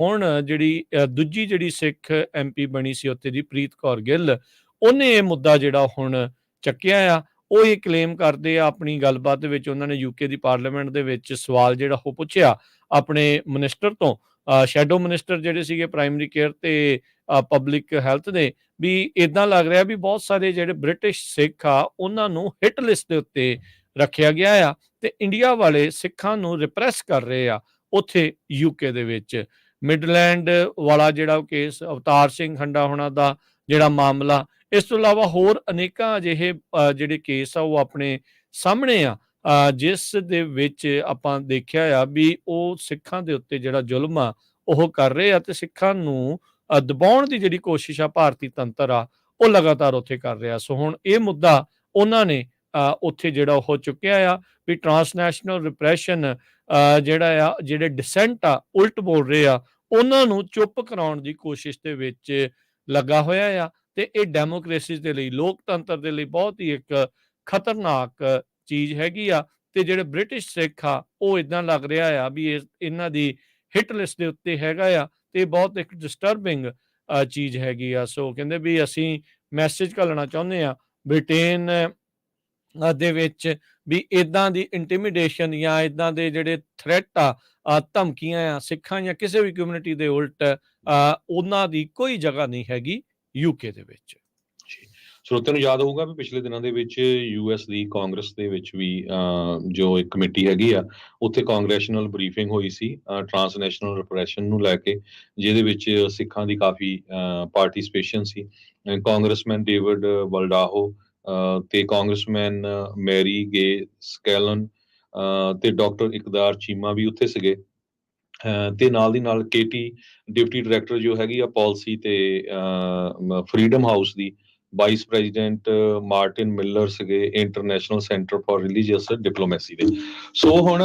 ਹੁਣ ਜਿਹੜੀ ਦੂਜੀ ਜਿਹੜੀ ਸਿੱਖ MP ਬਣੀ ਸੀ ਉੱਥੇ ਦੀ ਪ੍ਰੀਤ ਕੌਰ ਗਿੱਲ, ਉਹਨੇ ਇਹ ਮੁੱਦਾ ਜਿਹੜਾ ਹੁਣ ਚੱਕਿਆ ਆ। ਉਹ ਇਹ ਕਲੇਮ ਕਰਦੇ ਆ ਆਪਣੀ ਗੱਲਬਾਤ ਦੇ ਵਿੱਚ। ਉਹਨਾਂ ਨੇ UK ਦੀ ਪਾਰਲੀਮੈਂਟ ਦੇ ਵਿੱਚ ਸਵਾਲ ਜਿਹੜਾ ਉਹ ਪੁੱਛਿਆ ਆਪਣੇ ਮਿਨਿਸਟਰ ਤੋਂ, ਸ਼ੈਡੋ ਮਿਨਿਸਟਰ ਜਿਹੜੇ ਸੀਗੇ ਪ੍ਰਾਇਮਰੀ ਕੇਅਰ ਤੇ ਪਬਲਿਕ ਹੈਲਥ ਦੇ, ਵੀ ਇਦਾਂ ਲੱਗ ਰਿਹਾ ਵੀ ਬਹੁਤ ਸਾਰੇ ਜਿਹੜੇ ਬ੍ਰਿਟਿਸ਼ ਸਿੱਖ ਆ ਉਹਨਾਂ ਨੂੰ ਹਿੱਟ ਲਿਸਟ ਦੇ ਉੱਤੇ ਰੱਖਿਆ ਗਿਆ ਆ ਤੇ ਇੰਡੀਆ ਵਾਲੇ ਸਿੱਖਾਂ ਨੂੰ ਰਿਪਰੈਸ ਕਰ ਰਹੇ ਆ ਉੱਥੇ UK ਦੇ ਵਿੱਚ। ਮਿਡਲੈਂਡ ਵਾਲਾ ਜਿਹੜਾ ਕੇਸ, ਅਵਤਾਰ ਸਿੰਘ ਹੰਡਾ ਹੋਣਾ ਦਾ ਜਿਹੜਾ ਮਾਮਲਾ, ਇਸ ਤੋਂ ਇਲਾਵਾ ਹੋਰ ਅਨੇਕਾਂ ਅਜਿਹੇ ਜਿਹੜੇ ਕੇਸ ਆ ਉਹ ਆਪਣੇ ਸਾਹਮਣੇ ਆ ਜਿਸ ਦੇ ਵਿੱਚ ਆਪਾਂ ਦੇਖਿਆ ਆ ਵੀ ਉਹ ਸਿੱਖਾਂ ਦੇ ਉੱਤੇ ਜਿਹੜਾ ਜ਼ੁਲਮ ਆ ਉਹ ਕਰ ਰਹੇ ਆ ਤੇ ਸਿੱਖਾਂ ਨੂੰ ਦਬਾਉਣ ਦੀ ਜਿਹੜੀ ਕੋਸ਼ਿਸ਼ ਆ ਭਾਰਤੀ ਤੰਤਰ ਆ ਉਹ ਲਗਾਤਾਰ ਉੱਥੇ ਕਰ ਰਿਹਾ। ਸੋ ਹੁਣ ਇਹ ਮੁੱਦਾ ਉਹਨਾਂ ਨੇ ਉੱਥੇ ਜਿਹੜਾ ਉਹ ਚੁੱਕਿਆ ਆ ਵੀ ਟਰਾਂਸਨੈਸ਼ਨਲ ਰਿਪਰੈਸ਼ਨ ਜਿਹੜਾ ਆ, ਜਿਹੜੇ ਡਿਸੈਂਟ ਆ ਉਲਟ ਬੋਲ ਰਹੇ ਆ ਉਹਨਾਂ ਨੂੰ ਚੁੱਪ ਕਰਾਉਣ ਦੀ ਕੋਸ਼ਿਸ਼ ਦੇ ਵਿੱਚ ਲੱਗਾ ਹੋਇਆ ਆ ਤੇ ਇਹ ਡੈਮੋਕ੍ਰੇਸੀ ਦੇ ਲਈ, ਲੋਕਤੰਤਰ ਦੇ ਲਈ ਬਹੁਤ ਹੀ ਇੱਕ ਖਤਰਨਾਕ ਚੀਜ਼ ਹੈਗੀ ਆ। ਤੇ ਜਿਹੜੇ ਬ੍ਰਿਟਿਸ਼ ਸਿੱਖ ਆ ਉਹ ਇਦਾਂ ਲੱਗ ਰਿਹਾ ਆ ਵੀ ਇਹਨਾਂ ਦੀ ਹਿੱਟ ਲਿਸਟ ਦੇ ਉੱਤੇ ਹੈਗਾ ਆ ਤੇ ਬਹੁਤ ਇੱਕ ਡਿਸਟਰਬਿੰਗ ਚੀਜ਼ ਹੈਗੀ ਆ। ਸੋ ਕਹਿੰਦੇ ਵੀ ਅਸੀਂ ਮੈਸੇਜ ਘੱਲਣਾ ਚਾਹੁੰਦੇ ਆ ਬ੍ਰਿਟੇਨ ਦੇ ਵਿੱਚ ਵੀ ਇਦਾਂ ਦੀ ਇੰਟੀਮੀਡੇਸ਼ਨ ਜਾਂ ਇਦਾਂ ਦੇ ਜਿਹੜੇ ਥ੍ਰੈਟ ਆ, ਧਮਕੀਆਂ ਆ ਸਿੱਖਾਂ ਜਾਂ ਕਿਸੇ ਵੀ ਕਮਿਊਨਿਟੀ ਦੇ ਉਲਟ, ਉਹਨਾਂ ਦੀ ਕੋਈ ਜਗ੍ਹਾ ਨਹੀਂ ਹੈਗੀ UK ਦੇ ਵਿੱਚ। ਸਰੋਤਿਆਂ ਨੂੰ ਯਾਦ ਹੋਊਗਾ ਵੀ ਪਿਛਲੇ ਦਿਨਾਂ ਦੇ ਵਿੱਚ US ਦੀ ਕਾਂਗਰਸ ਦੇ ਵਿੱਚ ਵੀ ਜੋ ਇੱਕ ਕਮੇਟੀ ਹੈਗੀ ਆ ਉੱਥੇ ਕਾਂਗਰੈਸ਼ਨਲ ਬਰੀਫਿੰਗ ਹੋਈ ਸੀ ਟਰਾਂਸਨੈਸ਼ਨਲ ਰਿਪਰੈਸ਼ਨ ਨੂੰ ਲੈ ਕੇ, ਜਿਹਦੇ ਵਿੱਚ ਸਿੱਖਾਂ ਦੀ ਕਾਫੀ ਪਾਰਟਿਸਿਪੇਸ਼ਨ ਸੀ। ਕਾਂਗਰਸਮੈਨ ਡੇਵਿਡ ਵਲਡਾਹੋ ਤੇ ਕਾਂਗਰਸਮੈਨ ਮੈਰੀ ਗੇ ਸਕੈਲਨ ਤੇ ਡਾਕਟਰ ਇਕਦਾਰ ਚੀਮਾ ਵੀ ਉੱਥੇ ਸੀਗੇ। ਤੇ ਨਾਲ ਦੀ ਨਾਲ KT ਡਿਪਟੀ ਡਾਇਰੈਕਟਰ ਜੋ ਹੈਗੀ ਆ ਪਾਲਿਸੀ ਤੇ ਫਰੀडम ਹਾਊਸ ਦੀ ਵਾਈਸ ਪ੍ਰੈਜ਼ੀਡੈਂਟ ਮਾਰਟਿਨ ਮਿਲਰ ਸੀਗੇ, international centre for religious diplomacy ਦੇ। ਸੋ ਹੁਣ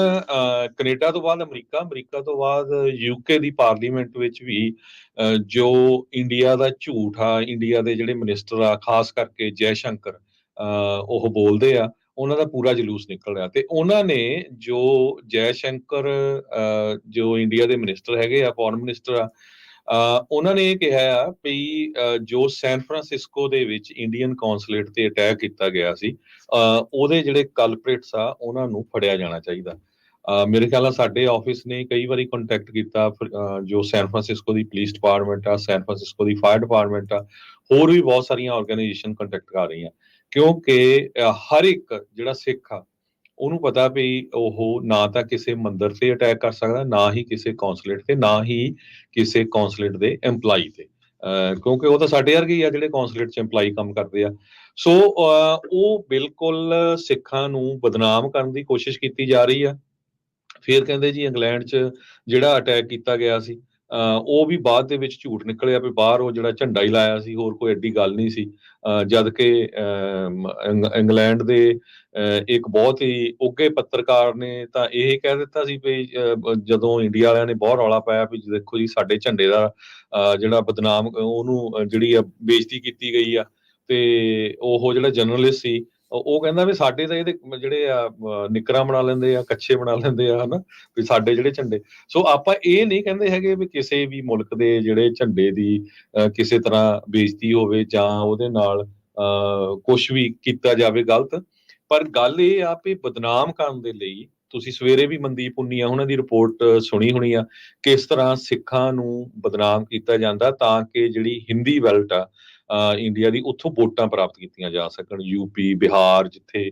ਕੈਨੇਡਾ ਤੋਂ ਬਾਅਦ ਅਮਰੀਕਾ ਤੋਂ ਬਾਅਦ UK ਦੀ ਪਾਰਲੀਮੈਂਟ ਵਿੱਚ ਵੀ ਜੋ ਇੰਡੀਆ ਦਾ ਝੂਠ ਆ, ਇੰਡੀਆ ਦੇ ਜਿਹੜੇ ਮਿਨਿਸਟਰ ਆ ਖਾਸ ਕਰਕੇ ਜੈ ਸ਼ੰਕਰ ਉਹ ਬੋਲਦੇ ਆ, ਉਹਨਾਂ ਦਾ ਪੂਰਾ ਜਲੂਸ ਨਿਕਲ ਰਿਹਾ। ਤੇ ਉਹਨਾਂ ਨੇ ਜੋ ਜੈ ਸ਼ੰਕਰ ਜੋ ਇੰਡੀਆ ਦੇ ਮਿਨਿਸਟਰ ਹੈਗੇ ਆ, ਫੋਰਨ ਮਿਨਿਸਟਰ ਆ, ਉਹਨਾਂ ਨੇ ਇਹ ਕਿਹਾ ਆ ਵੀ ਜੋ ਸੈਨ ਫਰਾਂਸਿਸਕੋ ਦੇ ਵਿੱਚ ਇੰਡੀਅਨ ਕੌਂਸਲੇਟ ਤੇ ਅਟੈਕ ਕੀਤਾ ਗਿਆ ਸੀ ਉਹਦੇ ਜਿਹੜੇ ਕਲਪ੍ਰੇਟਸ ਆ ਉਹਨਾਂ ਨੂੰ ਫੜਿਆ ਜਾਣਾ ਚਾਹੀਦਾ। ਮੇਰੇ ਖਿਆਲ ਨਾਲ ਸਾਡੇ ਆਫਿਸ ਨੇ ਕਈ ਵਾਰੀ ਕੰਟੈਕਟ ਕੀਤਾ ਜੋ ਸੈਨ ਫਰਾਂਸਿਸਕੋ ਦੀ ਪੁਲਿਸ ਡਿਪਾਰਟਮੈਂਟ ਆ, ਸੈਨ ਫਰਾਂਸਿਸਕੋ ਦੀ ਫਾਇਰ ਡਿਪਾਰਟਮੈਂਟ ਆ, ਹੋਰ ਵੀ ਬਹੁਤ ਸਾਰੀਆਂ ਆਰਗੇਨਾਈਜੇਸ਼ਨ ਕੰਟੈਕਟ ਕਰ ਰਹੀਆਂ, ਕਿਉਂਕਿ ਹਰ ਇੱਕ ਜਿਹੜਾ ਸਿੱਖ ਆ ਉਹਨੂੰ ਪਤਾ ਵੀ ਉਹ ਨਾ ਤਾਂ ਕਿਸੇ ਮੰਦਿਰ ਤੇ ਅਟੈਕ ਕਰ ਸਕਦਾ, ਨਾ ਹੀ ਕਿਸੇ ਕੌਂਸਲੇਟ ਤੇ, ਨਾ ਹੀ ਕਿਸੇ ਕੌਂਸਲੇਟ ਦੇ EMPLOYE ਤੇ। ਕਿਉਂਕਿ ਉਹ ਤਾਂ ਸਾਡੇ ਵਰਗੇ ਹੀ ਆ ਜਿਹੜੇ ਕੌਂਸੂਲੇਟ 'ਚ ਇੰਪਲਾਈ ਕੰਮ ਕਰਦੇ ਆ। ਸੋ ਉਹ ਬਿਲਕੁਲ ਸਿੱਖਾਂ ਨੂੰ ਬਦਨਾਮ ਕਰਨ ਦੀ ਕੋਸ਼ਿਸ਼ ਕੀਤੀ ਜਾ ਰਹੀ ਆ। ਫਿਰ ਕਹਿੰਦੇ ਜੀ ਇੰਗਲੈਂਡ 'ਚ ਜਿਹੜਾ ਅਟੈਕ ਕੀਤਾ ਗਿਆ ਸੀ, ਉਹ ਵੀ ਬਾਅਦ ਦੇ ਵਿੱਚ ਝੂਠ ਨਿਕਲਿਆ ਵੀ ਬਾਹਰ ਉਹ ਜਿਹੜਾ ਝੰਡਾ ਹੀ ਲਾਇਆ ਸੀ, ਹੋਰ ਕੋਈ ਐਡੀ ਗੱਲ ਨਹੀਂ ਸੀ। ਜਦ ਕਿ ਇੰਗਲੈਂਡ ਦੇ ਇੱਕ ਬਹੁਤ ਹੀ ਉੱਘੇ ਪੱਤਰਕਾਰ ਨੇ ਤਾਂ ਇਹ ਕਹਿ ਦਿੱਤਾ ਸੀ ਵੀ ਜਦੋਂ ਇੰਡੀਆ ਵਾਲਿਆਂ ਨੇ ਬਹੁਤ ਰੌਲਾ ਪਾਇਆ ਵੀ ਦੇਖੋ ਜੀ ਸਾਡੇ ਝੰਡੇ ਦਾ ਜਿਹੜਾ ਬਦਨਾਮ ਉਹਨੂੰ ਜਿਹੜੀ ਆ ਬੇਇੱਜ਼ਤੀ ਕੀਤੀ ਗਈ ਆ, ਤੇ ਉਹ ਜਿਹੜਾ ਜਰਨਲਿਸਟ ਸੀ ਉਹ ਕਹਿੰਦਾ ਵੀ ਸਾਡੇ ਤਾਂ ਇਹਦੇ ਜਿਹੜੇ ਆ ਨਿੱਕਰਾਂ ਬਣਾ ਲੈਂਦੇ ਆ, ਕੱਛੇ ਬਣਾ ਲੈਂਦੇ ਆ, ਹਨਾ, ਵੀ ਸਾਡੇ ਜਿਹੜੇ ਝੰਡੇ। ਸੋ ਆਪਾਂ ਇਹ ਨਹੀਂ ਕਹਿੰਦੇ ਹੈਗੇ ਵੀ ਕਿਸੇ ਵੀ ਮੁਲਕ ਦੇ ਜਿਹੜੇ ਝੰਡੇ ਦੀ ਕਿਸੇ ਤਰ੍ਹਾਂ ਬੇਇੱਜ਼ਤੀ ਹੋਵੇ ਜਾਂ ਉਹਦੇ ਨਾਲ ਕੁਛ ਵੀ ਕੀਤਾ ਜਾਵੇ ਗਲਤ। ਪਰ ਗੱਲ ਇਹ ਆ ਵੀ ਬਦਨਾਮ ਕਰਨ ਦੇ ਲਈ ਤੁਸੀਂ ਸਵੇਰੇ ਵੀ ਮਨਦੀਪ ਪੁੰਨੀਆ ਉਹਨਾਂ ਦੀ ਰਿਪੋਰਟ ਸੁਣੀ ਹੋਣੀ ਆ, ਕਿਸ ਤਰ੍ਹਾਂ ਸਿੱਖਾਂ ਨੂੰ ਬਦਨਾਮ ਕੀਤਾ ਜਾਂਦਾ ਤਾਂ ਕਿ ਜਿਹੜੀ ਹਿੰਦੀ ਬੈਲਟ ਆ ਇੰਡੀਆ ਦੀ, ਉੱਥੋਂ ਵੋਟਾਂ ਪ੍ਰਾਪਤ ਕੀਤੀਆਂ ਜਾ ਸਕਣ। ਯੂਪੀ, ਬਿਹਾਰ, ਜਿੱਥੇ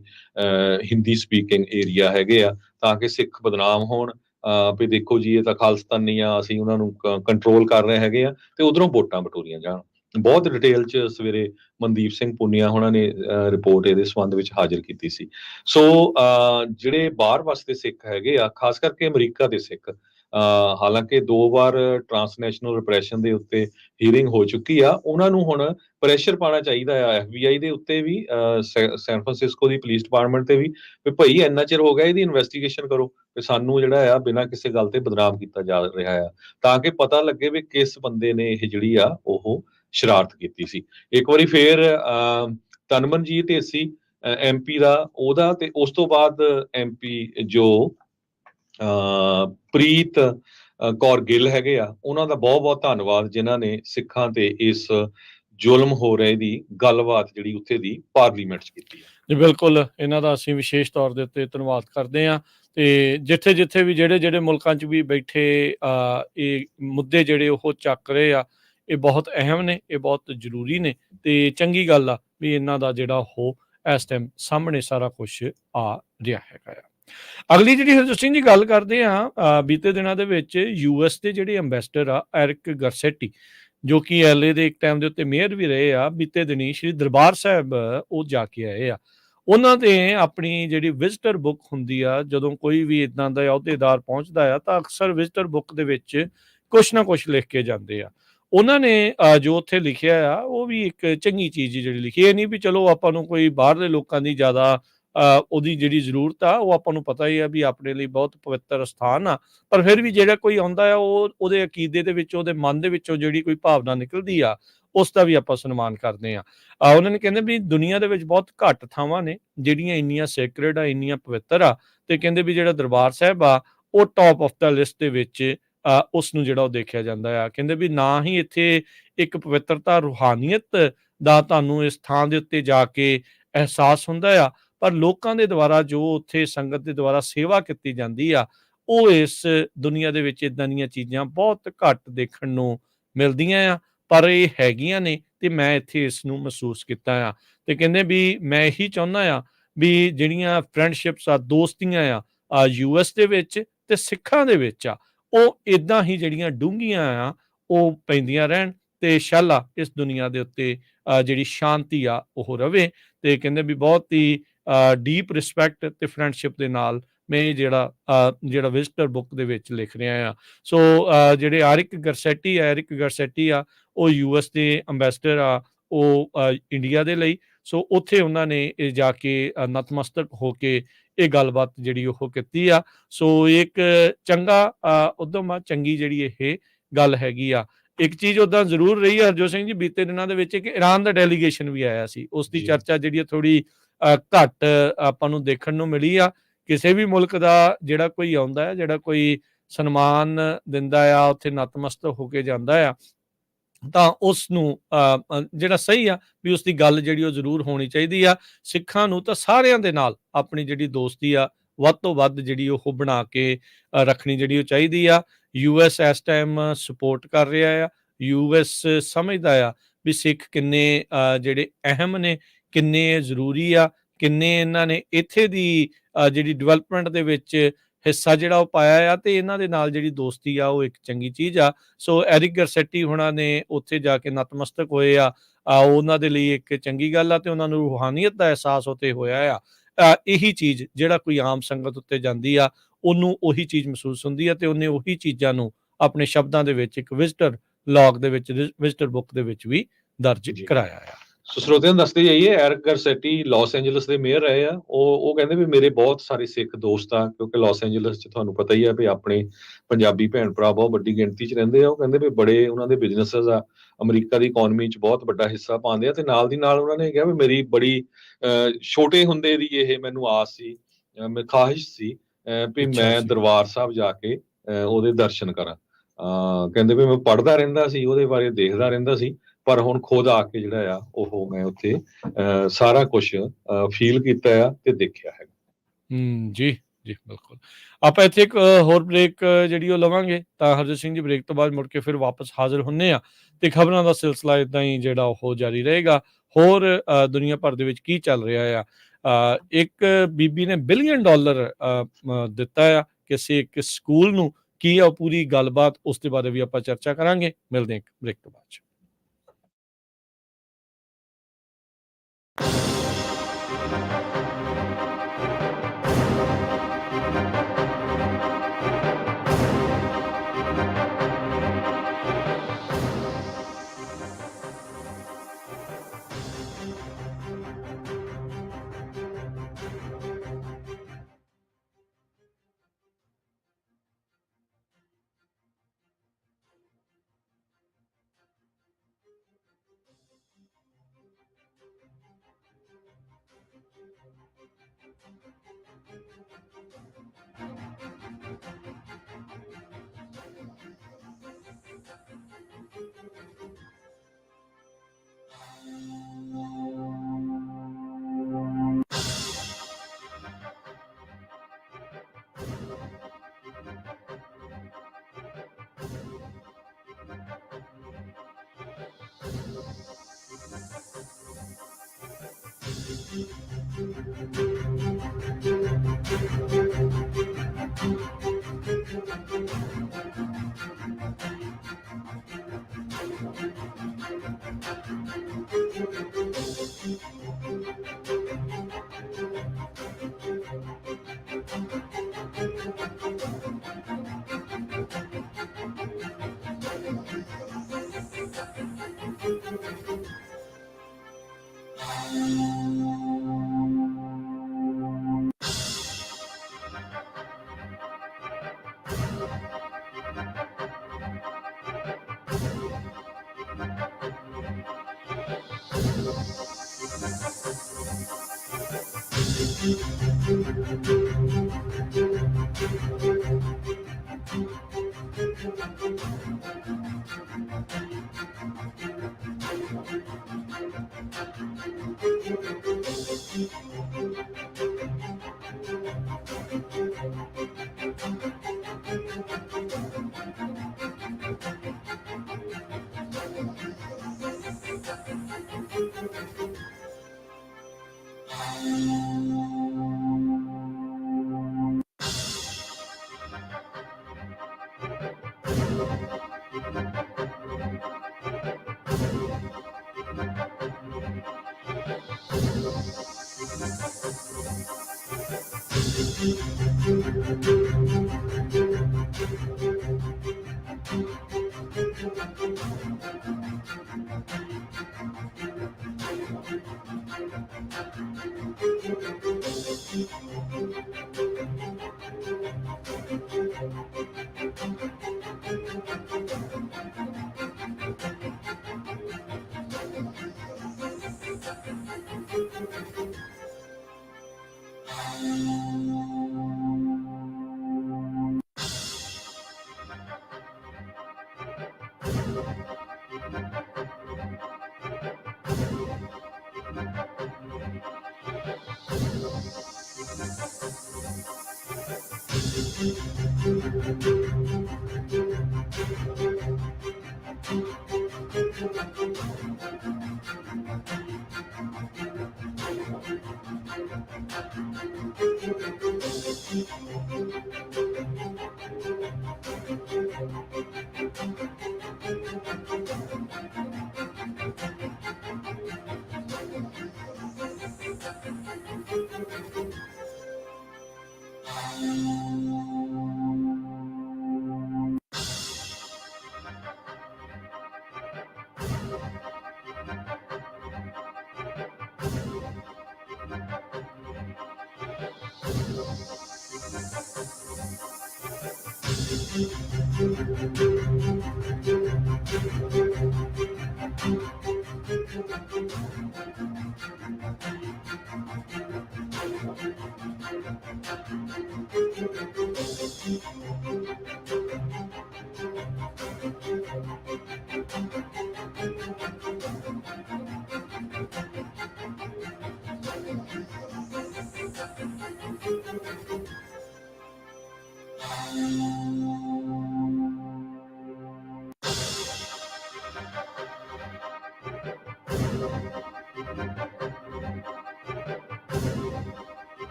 ਹਿੰਦੀ ਸਪੀਕਿੰਗ ਏਰੀਆ ਹੈਗੇ ਆ, ਤਾਂ ਕਿ ਸਿੱਖ ਬਦਨਾਮ ਹੋਣ ਵੀ ਦੇਖੋ ਜੀ ਇਹ ਤਾਂ ਖਾਲਿਸਤਾਨੀ ਆ, ਅਸੀਂ ਉਹਨਾਂ ਨੂੰ ਕੰਟਰੋਲ ਕਰ ਰਹੇ ਹੈਗੇ ਆ, ਤੇ ਉਧਰੋਂ ਵੋਟਾਂ ਬਟੋਰੀਆਂ ਜਾਣ। ਬਹੁਤ ਡਿਟੇਲ 'ਚ ਸਵੇਰੇ ਮਨਦੀਪ ਸਿੰਘ ਪੁੰਨੀਆ ਹੋਣਾ ਨੇ ਰਿਪੋਰਟ ਇਹਦੇ ਸੰਬੰਧ ਵਿੱਚ ਹਾਜ਼ਰ ਕੀਤੀ ਸੀ। ਸੋ ਜਿਹੜੇ ਬਾਹਰ ਵਸਦੇ ਸਿੱਖ ਹੈਗੇ ਆ, ਖਾਸ ਕਰਕੇ ਅਮਰੀਕਾ ਦੇ ਸਿੱਖ, ਹਾਲਾਂਕਿ 2 ਵਾਰ ਟਰਾਂਸਨੈਸ਼ਨਲ ਰਿਪਰੈਸ਼ਨ ਦੇ ਉੱਤੇ ਹੀਅਰਿੰਗ ਹੋ ਚੁੱਕੀ ਆ, ਉਹਨਾਂ ਨੂੰ ਹੁਣ ਪ੍ਰੈਸ਼ਰ ਪਾਉਣਾ ਚਾਹੀਦਾ ਆ FBI ਦੇ ਉੱਤੇ ਵੀ, ਸੈਨ ਫਰਾਂਸਿਸਕੋ ਦੀ ਪੁਲਿਸ ਡਿਪਾਰਟਮੈਂਟ ਤੇ ਵੀ ਭਾਈ ਇੰਨਾ ਚਿਰ ਹੋ ਗਿਆ, ਇਹਦੀ ਇਨਵੈਸਟੀਗੇਸ਼ਨ ਕਰੋ ਤੇ ਸਾਨੂੰ ਜਿਹੜਾ ਆ ਬਿਨਾਂ ਕਿਸੇ ਗੱਲ ਤੇ ਬਦਨਾਮ ਕੀਤਾ ਜਾ ਰਿਹਾ ਆ, ਤਾਂ ਕਿ ਪਤਾ ਲੱਗੇ ਵੀ ਕਿਸ ਬੰਦੇ ਨੇ ਇਹ ਜਿਹੜੀ ਆ ਉਹ ਸ਼ਰਾਰਤ ਕੀਤੀ ਸੀ। ਇੱਕ ਵਾਰੀ ਫੇਰ ਤਨਮਨਜੀਤ ਢੇਸੀ MP ਦਾ ਉਹਦਾ, ਤੇ ਉਸ ਤੋਂ ਬਾਅਦ MP ਜੋ ਪ੍ਰੀਤ ਕੌਰ ਗਿੱਲ ਹੈਗੇ ਆ, ਉਹਨਾਂ ਦਾ ਬਹੁਤ ਬਹੁਤ ਧੰਨਵਾਦ ਜਿਨ੍ਹਾਂ ਨੇ ਸਿੱਖਾਂ ਤੇ ਇਸ ਜ਼ੁਲਮ ਹੋ ਰਹੇ ਦੀ ਗੱਲਬਾਤ ਜਿਹੜੀ ਉੱਥੇ ਦੀ ਪਾਰਲੀਮੈਂਟ 'ਚ ਕੀਤੀ ਹੈ। ਜੀ ਬਿਲਕੁਲ, ਇਹਨਾਂ ਦਾ ਅਸੀਂ ਵਿਸ਼ੇਸ਼ ਤੌਰ ਦੇ ਉੱਤੇ ਧੰਨਵਾਦ ਕਰਦੇ ਹਾਂ। ਤੇ ਜਿੱਥੇ ਵੀ ਜਿਹੜੇ ਮੁਲਕਾਂ 'ਚ ਵੀ ਬੈਠੇ ਇਹ ਮੁੱਦੇ ਜਿਹੜੇ ਉਹ ਚੱਕ ਰਹੇ ਆ, ਇਹ ਬਹੁਤ ਅਹਿਮ ਨੇ, ਇਹ ਬਹੁਤ ਜ਼ਰੂਰੀ ਨੇ, ਤੇ ਚੰਗੀ ਗੱਲ ਆ ਵੀ ਇਹਨਾਂ ਦਾ ਜਿਹੜਾ ਉਹ ਇਸ ਟਾਈਮ ਸਾਹਮਣੇ ਸਾਰਾ ਕੁਛ ਆ ਰਿਹਾ ਹੈਗਾ ਆ। ਅਗਲੀ ਜਿਹੜੀ ਹਰਜੋਤ ਸਿੰਘ ਜੀ ਗੱਲ ਕਰਦੇ ਆ, ਬੀਤੇ ਦਿਨਾਂ ਦੇ ਵਿੱਚ US ਦੇ ਜਿਹੜੇ ਅੰਬੈਸਡਰ ਆ ਐਰਿਕ ਗਰਸੈਟੀ, ਜੋ ਕਿ LA ਦੇ ਇੱਕ ਟਾਈਮ ਦੇ ਉੱਤੇ ਮੇਅਰ ਵੀ ਰਹੇ ਆ, ਬੀਤੇ ਦਿਨੀ ਸ਼੍ਰੀ ਦਰਬਾਰ ਸਾਹਿਬ ਉਹ ਜਾ ਕੇ ਆਏ ਆ। ਉਹਨਾਂ ਤੇ ਆਪਣੀ ਜਿਹੜੀ ਵਿਜ਼ਟਰ ਬੁੱਕ ਹੁੰਦੀ ਆ, ਜਦੋਂ ਕੋਈ ਵੀ ਇੱਦਾਂ ਦਾ ਅਹੁਦੇਦਾਰ ਪਹੁੰਚਦਾ ਆ ਤਾਂ ਅਕਸਰ ਵਿਜ਼ਟਰ ਬੁੱਕ ਦੇ ਵਿੱਚ ਕੁਛ ਨਾ ਕੁਛ ਲਿਖ ਕੇ ਜਾਂਦੇ ਆ। ਉਹਨਾਂ ਨੇ ਜੋ ਉੱਥੇ ਲਿਖਿਆ ਆ ਉਹ ਵੀ ਇੱਕ ਚੰਗੀ ਚੀਜ਼ ਜਿਹੜੀ ਲਿਖੀ, ਇਹ ਨਹੀਂ ਵੀ ਚਲੋ ਆਪਾਂ ਨੂੰ ਕੋਈ ਬਾਹਰਲੇ ਲੋਕਾਂ ਦੀ ਜ਼ਿਆਦਾ ਉਹਦੀ ਜਿਹੜੀ ਜ਼ਰੂਰਤ ਆ, ਉਹ ਆਪਾਂ ਨੂੰ ਪਤਾ ਹੀ ਆ ਵੀ ਆਪਣੇ ਲਈ ਬਹੁਤ ਪਵਿੱਤਰ ਸਥਾਨ ਆ, ਪਰ ਫਿਰ ਵੀ ਜਿਹੜਾ ਕੋਈ ਆਉਂਦਾ ਆ ਉਹ ਉਹਦੇ ਅਕੀਦੇ ਦੇ ਵਿੱਚੋਂ, ਉਹਦੇ ਮਨ ਦੇ ਵਿੱਚੋਂ ਜਿਹੜੀ ਕੋਈ ਭਾਵਨਾ ਨਿਕਲਦੀ ਆ, ਉਸ ਦਾ ਵੀ ਆਪਾਂ ਸਨਮਾਨ ਕਰਦੇ ਆ। ਉਹਨਾਂ ਨੇ ਕਹਿੰਦੇ ਵੀ ਦੁਨੀਆ ਦੇ ਵਿੱਚ ਬਹੁਤ ਘੱਟ ਥਾਵਾਂ ਨੇ ਜਿਹੜੀਆਂ ਇੰਨੀਆਂ ਸੈਕਰਡ ਆ, ਇੰਨੀਆਂ ਪਵਿੱਤਰ ਆ, ਤੇ ਕਹਿੰਦੇ ਵੀ ਜਿਹੜਾ ਦਰਬਾਰ ਸਾਹਿਬ ਆ ਉਹ ਟੌਪ ਆਫ ਦਾ ਲਿਸਟ ਦੇ ਵਿੱਚ ਉਸ ਨੂੰ ਜਿਹੜਾ ਉਹ ਦੇਖਿਆ ਜਾਂਦਾ ਆ। ਕਹਿੰਦੇ ਵੀ ਨਾ ਹੀ ਇੱਥੇ ਇੱਕ ਪਵਿੱਤਰਤਾ, ਰੂਹਾਨੀਅਤ ਦਾ ਤੁਹਾਨੂੰ ਇਸ ਥਾਂ ਦੇ ਉੱਤੇ ਜਾ ਕੇ ਅਹਿਸਾਸ ਹੁੰਦਾ ਆ, ਪਰ ਲੋਕਾਂ ਦੇ ਦੁਆਰਾ ਜੋ ਉੱਥੇ ਸੰਗਤ ਦੇ ਦੁਆਰਾ ਸੇਵਾ ਕੀਤੀ ਜਾਂਦੀ ਆ, ਉਹ ਇਸ ਦੁਨੀਆ ਦੇ ਵਿੱਚ ਇਦਾਂ ਦੀਆਂ ਚੀਜ਼ਾਂ ਬਹੁਤ ਘੱਟ ਦੇਖਣ ਨੂੰ ਮਿਲਦੀਆਂ ਆ, ਪਰ ਇਹ ਹੈਗੀਆਂ ਨੇ ਤੇ ਮੈਂ ਇੱਥੇ ਇਸ ਨੂੰ ਮਹਿਸੂਸ ਕੀਤਾ ਆ। ਤੇ ਕਹਿੰਦੇ ਵੀ ਮੈਂ ਇਹੀ ਚਾਹੁੰਦਾ ਆ ਵੀ ਜਿਹੜੀਆਂ ਫਰੈਂਡਸ਼ਿਪਸ ਆ, ਦੋਸਤੀਆਂ ਆ US ਦੇ ਵਿੱਚ ਤੇ ਸਿੱਖਾਂ ਦੇ ਵਿੱਚ ਆ, ਉਹ ਇਦਾਂ ਹੀ ਜਿਹੜੀਆਂ ਡੂੰਘੀਆਂ ਆ ਉਹ ਪੈਂਦੀਆਂ ਰਹਿਣ, ਤੇ ਸ਼ਾਲਾ ਇਸ ਦੁਨੀਆ ਦੇ ਉੱਤੇ ਜਿਹੜੀ ਸ਼ਾਂਤੀ ਆ ਉਹ ਰਵੇ। ਤੇ ਕਹਿੰਦੇ ਵੀ ਬਹੁਤ ਹੀ ਡੀਪ ਰਿਸਪੈਕਟ ਤੇ ਫਰੈਂਡਸ਼ਿਪ ਦੇ ਨਾਲ ਮੈਂ ਇਹ ਜਿਹੜਾ ਵਿਜ਼ਟਰ ਬੁੱਕ ਦੇ ਵਿੱਚ ਲਿਖ ਰਿਹਾ ਆ। ਸੋ ਜਿਹੜੇ ਐਰਿਕ ਗਰਸੈਟੀ ਆ ਉਹ US ਦੇ ਅੰਬੈਸਡਰ ਆ, ਉਹ ਇੰਡੀਆ ਦੇ ਲਈ। ਸੋ ਉੱਥੇ ਉਹਨਾਂ ਨੇ ਇਹ ਜਾ ਕੇ ਨਤਮਸਤਕ ਹੋ ਕੇ ਇਹ ਗੱਲਬਾਤ ਜਿਹੜੀ ਉਹ ਕੀਤੀ ਆ। ਸੋ ਇੱਕ ਚੰਗਾ ਉਦਮ ਆ, ਚੰਗੀ ਜਿਹੜੀ ਇਹ ਗੱਲ ਹੈਗੀ ਆ। ਇੱਕ ਚੀਜ਼ ਉੱਦਾਂ ਜ਼ਰੂਰ ਰਹੀ ਆ ਹਰਜੋਤ ਸਿੰਘ ਜੀ, ਬੀਤੇ ਦਿਨਾਂ ਦੇ ਵਿੱਚ ਕਿ ਇਰਾਨ ਦਾ ਡੈਲੀਗੇਸ਼ਨ ਵੀ ਆਇਆ ਸੀ, ਉਸ ਦੀ ਚਰਚਾ ਜਿਹੜੀ ਥੋੜੀ ਘੱਟ ਆਪਾਂ ਨੂੰ ਦੇਖਣ ਨੂੰ ਮਿਲੀ ਆ। ਕਿਸੇ ਵੀ ਮੁਲਕ ਦਾ ਜਿਹੜਾ ਕੋਈ ਆਉਂਦਾ ਹੈ, ਜਿਹੜਾ ਕੋਈ ਸਨਮਾਨ ਦਿੰਦਾ ਆ, ਉੱਥੇ ਨਤਮਸਤਕ ਹੋ ਕੇ ਜਾਂਦਾ ਆ, ਤਾਂ ਉਸ ਨੂੰ ਜਿਹੜਾ ਸਹੀ ਆ ਵੀ ਉਸ ਦੀ ਗੱਲ ਜਿਹੜੀ ਉਹ ਜ਼ਰੂਰ ਹੋਣੀ ਚਾਹੀਦੀ ਆ। ਸਿੱਖਾਂ ਨੂੰ ਤਾਂ ਸਾਰਿਆਂ ਦੇ ਨਾਲ ਆਪਣੀ ਜਿਹੜੀ ਦੋਸਤੀ ਆ ਵੱਧ ਤੋਂ ਵੱਧ ਜਿਹੜੀ ਉਹ ਬਣਾ ਕੇ ਰੱਖਣੀ ਜਿਹੜੀ ਉਹ ਚਾਹੀਦੀ ਆ। US ਇਸ ਟਾਈਮ ਸਪੋਰਟ ਕਰ ਰਿਹਾ ਆ, US ਸਮਝਦਾ ਆ ਵੀ ਸਿੱਖ ਕਿੰਨੇ ਜਿਹੜੇ ਅਹਿਮ ਨੇ, ਕਿੰਨੇ ਜ਼ਰੂਰੀ ਆ, ਕਿੰਨੇ ਇਹਨਾਂ ਨੇ ਇੱਥੇ ਦੀ ਜਿਹੜੀ ਡਿਵੈਲਪਮੈਂਟ ਦੇ ਵਿੱਚ ਹਿੱਸਾ ਜਿਹੜਾ ਉਹ ਪਾਇਆ ਆ ਤੇ ਇਹਨਾਂ ਦੇ ਨਾਲ ਜਿਹੜੀ ਦੋਸਤੀ ਆ ਉਹ ਇੱਕ ਚੰਗੀ ਚੀਜ਼ ਆ। ਸੋ ਐਰਿਕ ਗਰਸੈਟੀ ਹੋਣਾ ਨੇ ਉੱਥੇ ਜਾ ਕੇ ਨਤਮਸਤਕ ਹੋਏ ਆ, ਉਹਨਾਂ ਦੇ ਲਈ ਇੱਕ ਚੰਗੀ ਗੱਲ ਆ ਤੇ ਉਹਨਾਂ ਨੂੰ ਰੂਹਾਨੀਅਤ ਦਾ ਅਹਿਸਾਸ ਉੱਥੇ ਹੋਇਆ ਆ। ਇਹੀ ਚੀਜ਼ ਜਿਹੜਾ ਕੋਈ ਆਮ ਸੰਗਤ ਉੱਤੇ ਜਾਂਦੀ ਆ ਉਹਨੂੰ ਉਹੀ ਚੀਜ਼ ਮਹਿਸੂਸ ਹੁੰਦੀ ਆ ਤੇ ਉਹਨੇ ਉਹੀ ਚੀਜ਼ਾਂ ਨੂੰ ਆਪਣੇ ਸ਼ਬਦਾਂ ਦੇ ਵਿੱਚ ਇੱਕ ਵਿਜ਼ਟਰ ਲੌਗ ਦੇ ਵਿੱਚ, ਵਿਜ਼ਟਰ ਬੁੱਕ ਦੇ ਵਿੱਚ ਵੀ ਦਰਜ ਜੀ। ਕਰਾਇਆ ਆ। ਸੋ ਸਰੋਤਿਆਂ ਨੂੰ ਦੱਸਦੇ ਜਾਈਏ, ਐਰਿਕ ਗਰਸੈਟੀ ਲਾਸ ਐਂਜਲਸ ਦੇ ਮੇਅਰ ਰਹੇ ਆ। ਉਹ ਕਹਿੰਦੇ ਵੀ ਮੇਰੇ ਬਹੁਤ ਸਾਰੇ ਸਿੱਖ ਦੋਸਤ ਆ, ਕਿਉਂਕਿ ਲਾਸ ਐਂਜਲਸ 'ਚ ਤੁਹਾਨੂੰ ਪਤਾ ਹੀ ਆ ਵੀ ਆਪਣੇ ਪੰਜਾਬੀ ਭੈਣ ਭਰਾ ਬਹੁਤ ਵੱਡੀ ਗਿਣਤੀ 'ਚ ਰਹਿੰਦੇ ਆ। ਉਹ ਕਹਿੰਦੇ ਵੀ ਬੜੇ ਉਹਨਾਂ ਦੇ ਬਿਜ਼ਨੈਸਿਸ ਆ, ਅਮਰੀਕਾ ਦੀ ਇਕੋਨਮੀ 'ਚ ਬਹੁਤ ਵੱਡਾ ਹਿੱਸਾ ਪਾਉਂਦੇ ਆ। ਤੇ ਨਾਲ ਦੀ ਨਾਲ ਉਹਨਾਂ ਨੇ ਕਿਹਾ ਵੀ ਮੇਰੀ ਬੜੀ ਛੋਟੇ ਹੁੰਦੇ ਦੀ ਇਹ ਮੈਨੂੰ ਆਸ ਸੀ, ਮੈਂ ਖਾਹਿਸ਼ ਸੀ ਵੀ ਮੈਂ ਦਰਬਾਰ ਸਾਹਿਬ ਜਾ ਕੇ ਉਹਦੇ ਦਰਸ਼ਨ ਕਰਾਂ। ਕਹਿੰਦੇ ਵੀ ਮੈਂ ਪੜ੍ਹਦਾ ਰਹਿੰਦਾ ਸੀ, ਉਹਦੇ ਬਾਰੇ ਦੇਖਦਾ ਰਹਿੰਦਾ ਸੀ, ਪਰ ਹੁਣ ਖੁਦ ਆ ਕੇ ਜਿਹੜਾ ਆ ਉਹ ਮੈਂ ਉੱਥੇ ਸਾਰਾ ਕੁਛ ਫੀਲ ਕੀਤਾ ਆ ਤੇ ਦੇਖਿਆ ਹੈਗਾ। ਜੀ ਜੀ ਬਿਲਕੁਲ। ਆਪਾਂ ਇੱਥੇ ਇੱਕ ਹੋਰ ਬ੍ਰੇਕ ਜਿਹੜੀ ਉਹ ਲਵਾਂਗੇ, ਤਾਂ ਹਰਜੀਤ ਸਿੰਘ ਜੀ ਬ੍ਰੇਕ ਤੋਂ ਬਾਅਦ ਮੁੜ ਕੇ ਫਿਰ ਵਾਪਸ ਹਾਜ਼ਰ ਹੁੰਦੇ ਆ ਤੇ ਖਬਰਾਂ ਦਾ ਸਿਲਸਿਲਾ ਇਦਾਂ ਹੀ ਜਿਹੜਾ ਉਹ ਜਾਰੀ ਰਹੇਗਾ। ਹੋਰ ਦੁਨੀਆ ਭਰ ਦੇ ਵਿੱਚ ਕੀ ਚੱਲ ਰਿਹਾ ਆ। ਇੱਕ ਬੀਬੀ ਨੇ $1 ਬਿਲੀਅਨ ਦਿੱਤਾ ਆ ਕਿਸੇ ਇੱਕ ਸਕੂਲ ਨੂੰ। ਕੀ ਆ ਉਹ ਪੂਰੀ ਗੱਲਬਾਤ, ਉਸ ਦੇ ਬਾਰੇ ਵੀ ਆਪਾਂ ਚਰਚਾ ਕਰਾਂਗੇ। ਮਿਲਦੇ ਹਾਂ ਬ੍ਰੇਕ ਤੋਂ ਬਾਅਦ 'ਚ।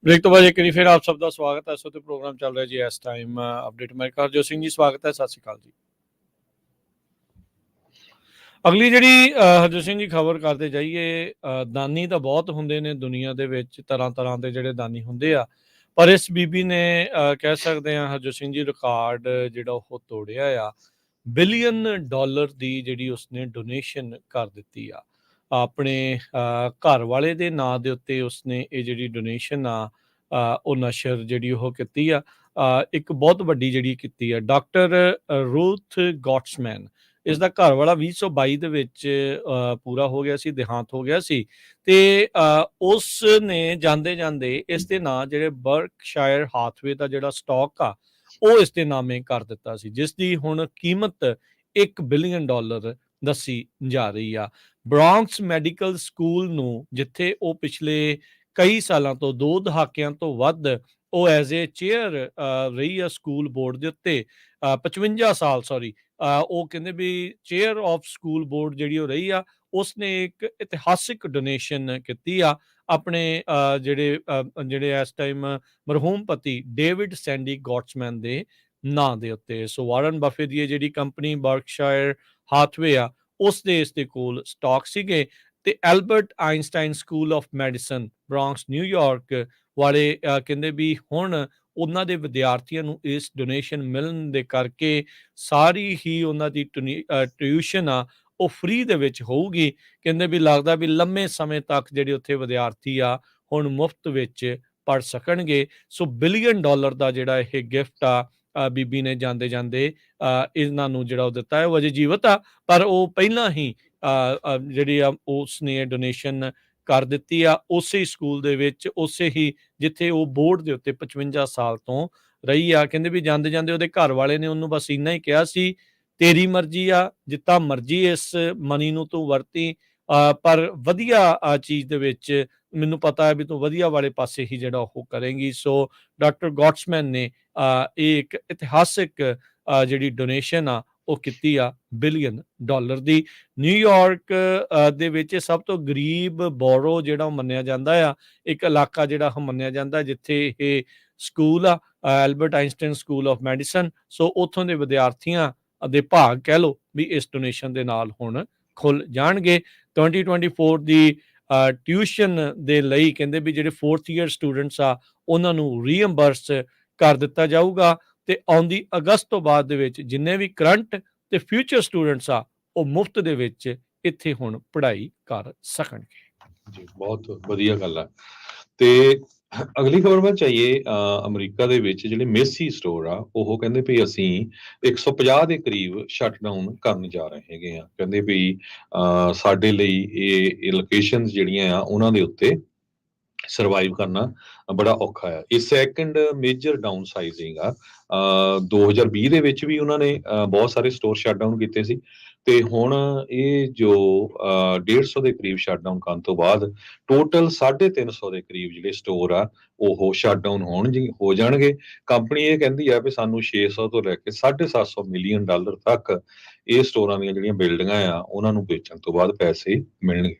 ब्रेक तो बाद एक बारी फिर आप सब का स्वागत है। इस वक्त प्रोग्राम चल रहा है जी इस time update America. Harjot Singh ji स्वागत है, सत श्री अकाल जी। ਅਗਲੀ ਜਿਹੜੀ ਹਰਜੋਤ ਸਿੰਘ ਜੀ ਖਬਰ ਕਰਦੇ ਜਾਈਏ, ਦਾਨੀ ਤਾਂ ਬਹੁਤ ਹੁੰਦੇ ਨੇ ਦੁਨੀਆ ਦੇ ਵਿੱਚ, ਤਰ੍ਹਾਂ ਤਰ੍ਹਾਂ ਦੇ ਜਿਹੜੇ ਦਾਨੀ ਹੁੰਦੇ ਆ, ਪਰ ਇਸ ਬੀਬੀ ਨੇ ਕਹਿ ਸਕਦੇ ਆ ਹਰਜੋਤ ਸਿੰਘ ਜੀ ਰਿਕਾਰਡ ਜਿਹੜਾ ਉਹ ਤੋੜਿਆ ਆ। $1 ਬਿਲੀਅਨ ਦੀ ਜਿਹੜੀ ਉਸਨੇ ਡੋਨੇਸ਼ਨ ਕਰ ਦਿੱਤੀ ਆ ਆਪਣੇ ਘਰ ਵਾਲੇ ਦੇ ਨਾਂ ਦੇ ਉੱਤੇ। ਉਸਨੇ ਇਹ ਜਿਹੜੀ ਡੋਨੇਸ਼ਨ ਆ ਉਹ ਨਸ਼ਰ ਜਿਹੜੀ ਉਹ ਕੀਤੀ ਆ, ਇੱਕ ਬਹੁਤ ਵੱਡੀ ਜਿਹੜੀ ਕੀਤੀ ਆ। ਡਾਕਟਰ ਰੂਥ ਗੌਟਸਮੈਨ, ਇਸ ਦਾ ਘਰ ਵਾਲਾ 2022 ਦੇ ਵਿੱਚ ਪੂਰਾ ਹੋ ਗਿਆ ਸੀ, ਦੇਹਾਂਤ ਹੋ ਗਿਆ ਸੀ, ਤੇ ਉਸ ਨੇ ਜਾਂਦੇ ਜਾਂਦੇ ਇਸ ਦੇ ਨਾਂ ਜਿਹੜੇ ਬਰਕਸ਼ਾਇਰ ਹਾਥਵੇ ਦਾ ਜਿਹੜਾ ਸਟਾਕ ਆ ਉਹ ਇਸ ਦੇ ਨਾਮੇ ਕਰ ਦਿੱਤਾ ਸੀ, ਜਿਸ ਦੀ ਹੁਣ ਕੀਮਤ $1 ਬਿਲੀਅਨ ਦੱਸੀ ਜਾ ਰਹੀ ਆ। ਬ੍ਰੌਂਕਸ ਮੈਡੀਕਲ ਸਕੂਲ ਨੂੰ, ਜਿੱਥੇ ਉਹ ਪਿਛਲੇ ਕਈ ਸਾਲਾਂ ਤੋਂ 2 ਦਹਾਕਿਆਂ ਤੋਂ ਵੱਧ ਉਹ ਐਜ਼ ਏ ਚੇਅਰ ਰਹੀ ਆ ਸਕੂਲ ਬੋਰਡ ਦੇ ਉੱਤੇ, 55 ਸਾਲ ਉਹ ਕਹਿੰਦੇ ਵੀ ਚੇਅਰ ਆਫ ਸਕੂਲ ਬੋਰਡ ਜਿਹੜੀ ਉਹ ਰਹੀ ਆ। ਉਸਨੇ ਇੱਕ ਇਤਿਹਾਸਿਕ ਡੋਨੇਸ਼ਨ ਕੀਤੀ ਆ ਆਪਣੇ ਜਿਹੜੇ ਇਸ ਟਾਈਮ ਮਰਹੂਮ ਪਤੀ ਡੇਵਿਡ ਸੈਂਡੀ ਗੌਟਸਮੈਨ ਦੇ ਨਾਂ ਦੇ ਉੱਤੇ। ਸੋ ਵਾਰਨ ਬਫੇ ਦੀ ਜਿਹੜੀ ਕੰਪਨੀ ਬਰਕਸ਼ਾਇਰ ਹਾਥਵੇ ਆ, ਉਸ ਦੇ ਕੋਲ ਸਟਾਕ ਸੀਗੇ, ਤੇ Albert Einstein School of Medicine Bronx ਨਿਊਯਾਰਕ ਵਾਲੇ ਕਹਿੰਦੇ ਵੀ ਹੁਣ ਉਹਨਾਂ ਦੇ ਵਿਦਿਆਰਥੀਆਂ ਨੂੰ ਇਸ ਡੋਨੇਸ਼ਨ ਮਿਲਣ ਦੇ ਕਰਕੇ ਸਾਰੀ ਹੀ ਉਹਨਾਂ ਦੀ ਟਿਊਸ਼ਨ ਆ ਉਹ ਫ੍ਰੀ ਦੇ ਵਿੱਚ ਹੋਊਗੀ। ਕਹਿੰਦੇ ਵੀ ਲੱਗਦਾ ਵੀ ਲੰਮੇ ਸਮੇਂ ਤੱਕ ਜਿਹੜੇ ਉੱਥੇ ਵਿਦਿਆਰਥੀ ਆ ਹੁਣ ਮੁਫਤ ਵਿੱਚ ਪੜ੍ਹ ਸਕਣਗੇ। ਸੋ $1 ਬਿਲੀਅਨ ਦਾ ਜਿਹੜਾ ਇਹ ਗਿਫਟ ਆ ਬੀਬੀ ਨੇ ਜਾਂਦੇ ਜਾਂਦੇ ਇਹਨਾਂ ਨੂੰ ਜਿਹੜਾ ਉਹ ਦਿੱਤਾ ਹੈ। ਉਹ ਅਜੇ ਜੀਵਤ ਆ, ਪਰ ਉਹ ਪਹਿਲਾਂ ਹੀ ਜਿਹੜੀ ਆ ਉਸਨੇ ਡੋਨੇਸ਼ਨ ਕਰ ਦਿੱਤੀ ਆ ਉਸੇ ਸਕੂਲ ਦੇ ਵਿੱਚ, ਉਸੇ ਹੀ ਜਿੱਥੇ ਉਹ ਬੋਰਡ ਦੇ ਉੱਤੇ 55 ਸਾਲ ਤੋਂ ਰਹੀ ਆ। ਕਹਿੰਦੇ ਵੀ ਜਾਂਦੇ ਜਾਂਦੇ ਉਹਦੇ ਘਰ ਵਾਲੇ ਨੇ ਉਹਨੂੰ ਬਸ ਇੰਨਾ ਹੀ ਕਿਹਾ ਸੀ, ਤੇਰੀ ਮਰਜ਼ੀ ਆ, ਜਿੱਦਾਂ ਮਰਜ਼ੀ ਇਸ ਮਨੀ ਨੂੰ ਤੂੰ ਵਰਤੀ, ਪਰ ਵਧੀਆ ਚੀਜ਼ ਦੇ ਵਿੱਚ ਮੈਨੂੰ ਪਤਾ ਹੈ ਵੀ ਤੂੰ ਵਧੀਆ ਵਾਲੇ ਪਾਸੇ ਹੀ ਜਿਹੜਾ ਉਹ ਕਰੇਂਗੀ। ਸੋ ਡਾਕਟਰ ਗੌਟਸਮੈਨ ਨੇ ਇਹ ਇੱਕ ਇਤਿਹਾਸਿਕ ਜਿਹੜੀ ਡੋਨੇਸ਼ਨ ਆ ਉਹ ਕੀਤੀ ਆ ਬਿਲੀਅਨ ਡਾਲਰ ਦੀ। ਨਿਊਯਾਰਕ ਦੇ ਵਿੱਚ ਸਭ ਤੋਂ ਗਰੀਬ ਬੋਰੋ ਜਿਹੜਾ ਉਹ ਮੰਨਿਆ ਜਾਂਦਾ ਆ, ਇੱਕ ਇਲਾਕਾ ਜਿਹੜਾ ਉਹ ਮੰਨਿਆ ਜਾਂਦਾ ਜਿੱਥੇ ਇਹ ਸਕੂਲ ਆ, Albert Einstein School of Medicine. So ਉੱਥੋਂ ਦੇ ਵਿਦਿਆਰਥੀਆਂ ਦੇ ਭਾਗ ਕਹਿ ਲਓ ਵੀ ਇਸ ਡੋਨੇਸ਼ਨ ਦੇ ਨਾਲ ਹੁਣ ਖੁੱਲ ਜਾਣਗੇ। 2024 ਦੀ ਟਿਊਸ਼ਨ ਦੇ ਲਈ ਕਹਿੰਦੇ ਵੀ ਜਿਹੜੇ 4th ਈਅਰ ਸਟੂਡੈਂਟਸ ਆ ਉਹਨਾਂ ਨੂੰ ਰੀਇੰਬਰਸ ਕਰ ਦਿੱਤਾ ਜਾਊਗਾ, ਤੇ ਆਉਂਦੀ ਅਗਸਤ ਤੋਂ ਬਾਅਦ ਦੇ ਵਿੱਚ ਜਿੰਨੇ ਵੀ ਕਰੰਟ ਤੇ ਫਿਊਚਰ ਸਟੂਡੈਂਟਸ ਆ ਉਹ ਮੁਫਤ ਦੇ ਵਿੱਚ ਇੱਥੇ ਹੁਣ ਪੜ੍ਹਾਈ ਕਰ ਸਕਣਗੇ। ਜੀ ਬਹੁਤ ਵਧੀਆ ਗੱਲ ਆ। ਤੇ ਅਗਲੀ ਖਬਰ ਵੱਲ ਚਾਹੀਏ, ਅਮਰੀਕਾ ਦੇ ਵਿੱਚ ਜਿਹੜੇ ਮੇਸੀ ਸਟੋਰ ਆ ਉਹ ਕਹਿੰਦੇ ਵੀ ਅਸੀਂ 150 ਦੇ ਕਰੀਬ ਸ਼ਟਡਾਊਨ ਕਰਨ ਜਾ ਰਹੇ ਹੈਗੇ ਆ। ਕਹਿੰਦੇ ਵੀ ਸਾਡੇ ਲਈ ਇਹ ਲੋਕੇਸ਼ਨਸ ਜਿਹੜੀਆਂ ਆ ਉਹਨਾਂ ਦੇ ਉੱਤੇ ਸਰਵਾਈਵ ਕਰਨਾ ਬੜਾ ਔਖਾ ਆ। ਇਹ ਸੈਕੰਡ ਮੇਜਰ ਡਾਊਨ ਸਾਈਜ਼ਿੰਗ ਆ। 2020 ਦੇ ਵਿੱਚ ਵੀ ਉਹਨਾਂ ਨੇ ਬਹੁਤ ਸਾਰੇ ਸਟੋਰ ਸ਼ਟਡਾਊਨ ਕੀਤੇ ਸੀ, ਤੇ ਹੁਣ ਇਹ ਜੋ 150 ਦੇ ਕਰੀਬ ਸ਼ਟਡਾਊਨ ਕਰਨ ਤੋਂ ਬਾਅਦ ਟੋਟਲ 350 ਦੇ ਕਰੀਬ ਜਿਹੜੇ ਸਟੋਰ ਆ ਉਹ ਸ਼ਟਡਾਊਨ ਹੋ ਜਾਣਗੇ। ਕੰਪਨੀ ਇਹ ਕਹਿੰਦੀ ਆ ਵੀ ਸਾਨੂੰ 600 ਤੋਂ ਲੈ ਕੇ 750 ਮਿਲੀਅਨ ਡਾਲਰ ਤੱਕ ਇਹ ਸਟੋਰਾਂ ਦੀਆਂ ਜਿਹੜੀਆਂ ਬਿਲਡਿੰਗਾਂ ਆ ਉਹਨਾਂ ਨੂੰ ਵੇਚਣ ਤੋਂ ਬਾਅਦ ਪੈਸੇ ਮਿਲਣਗੇ।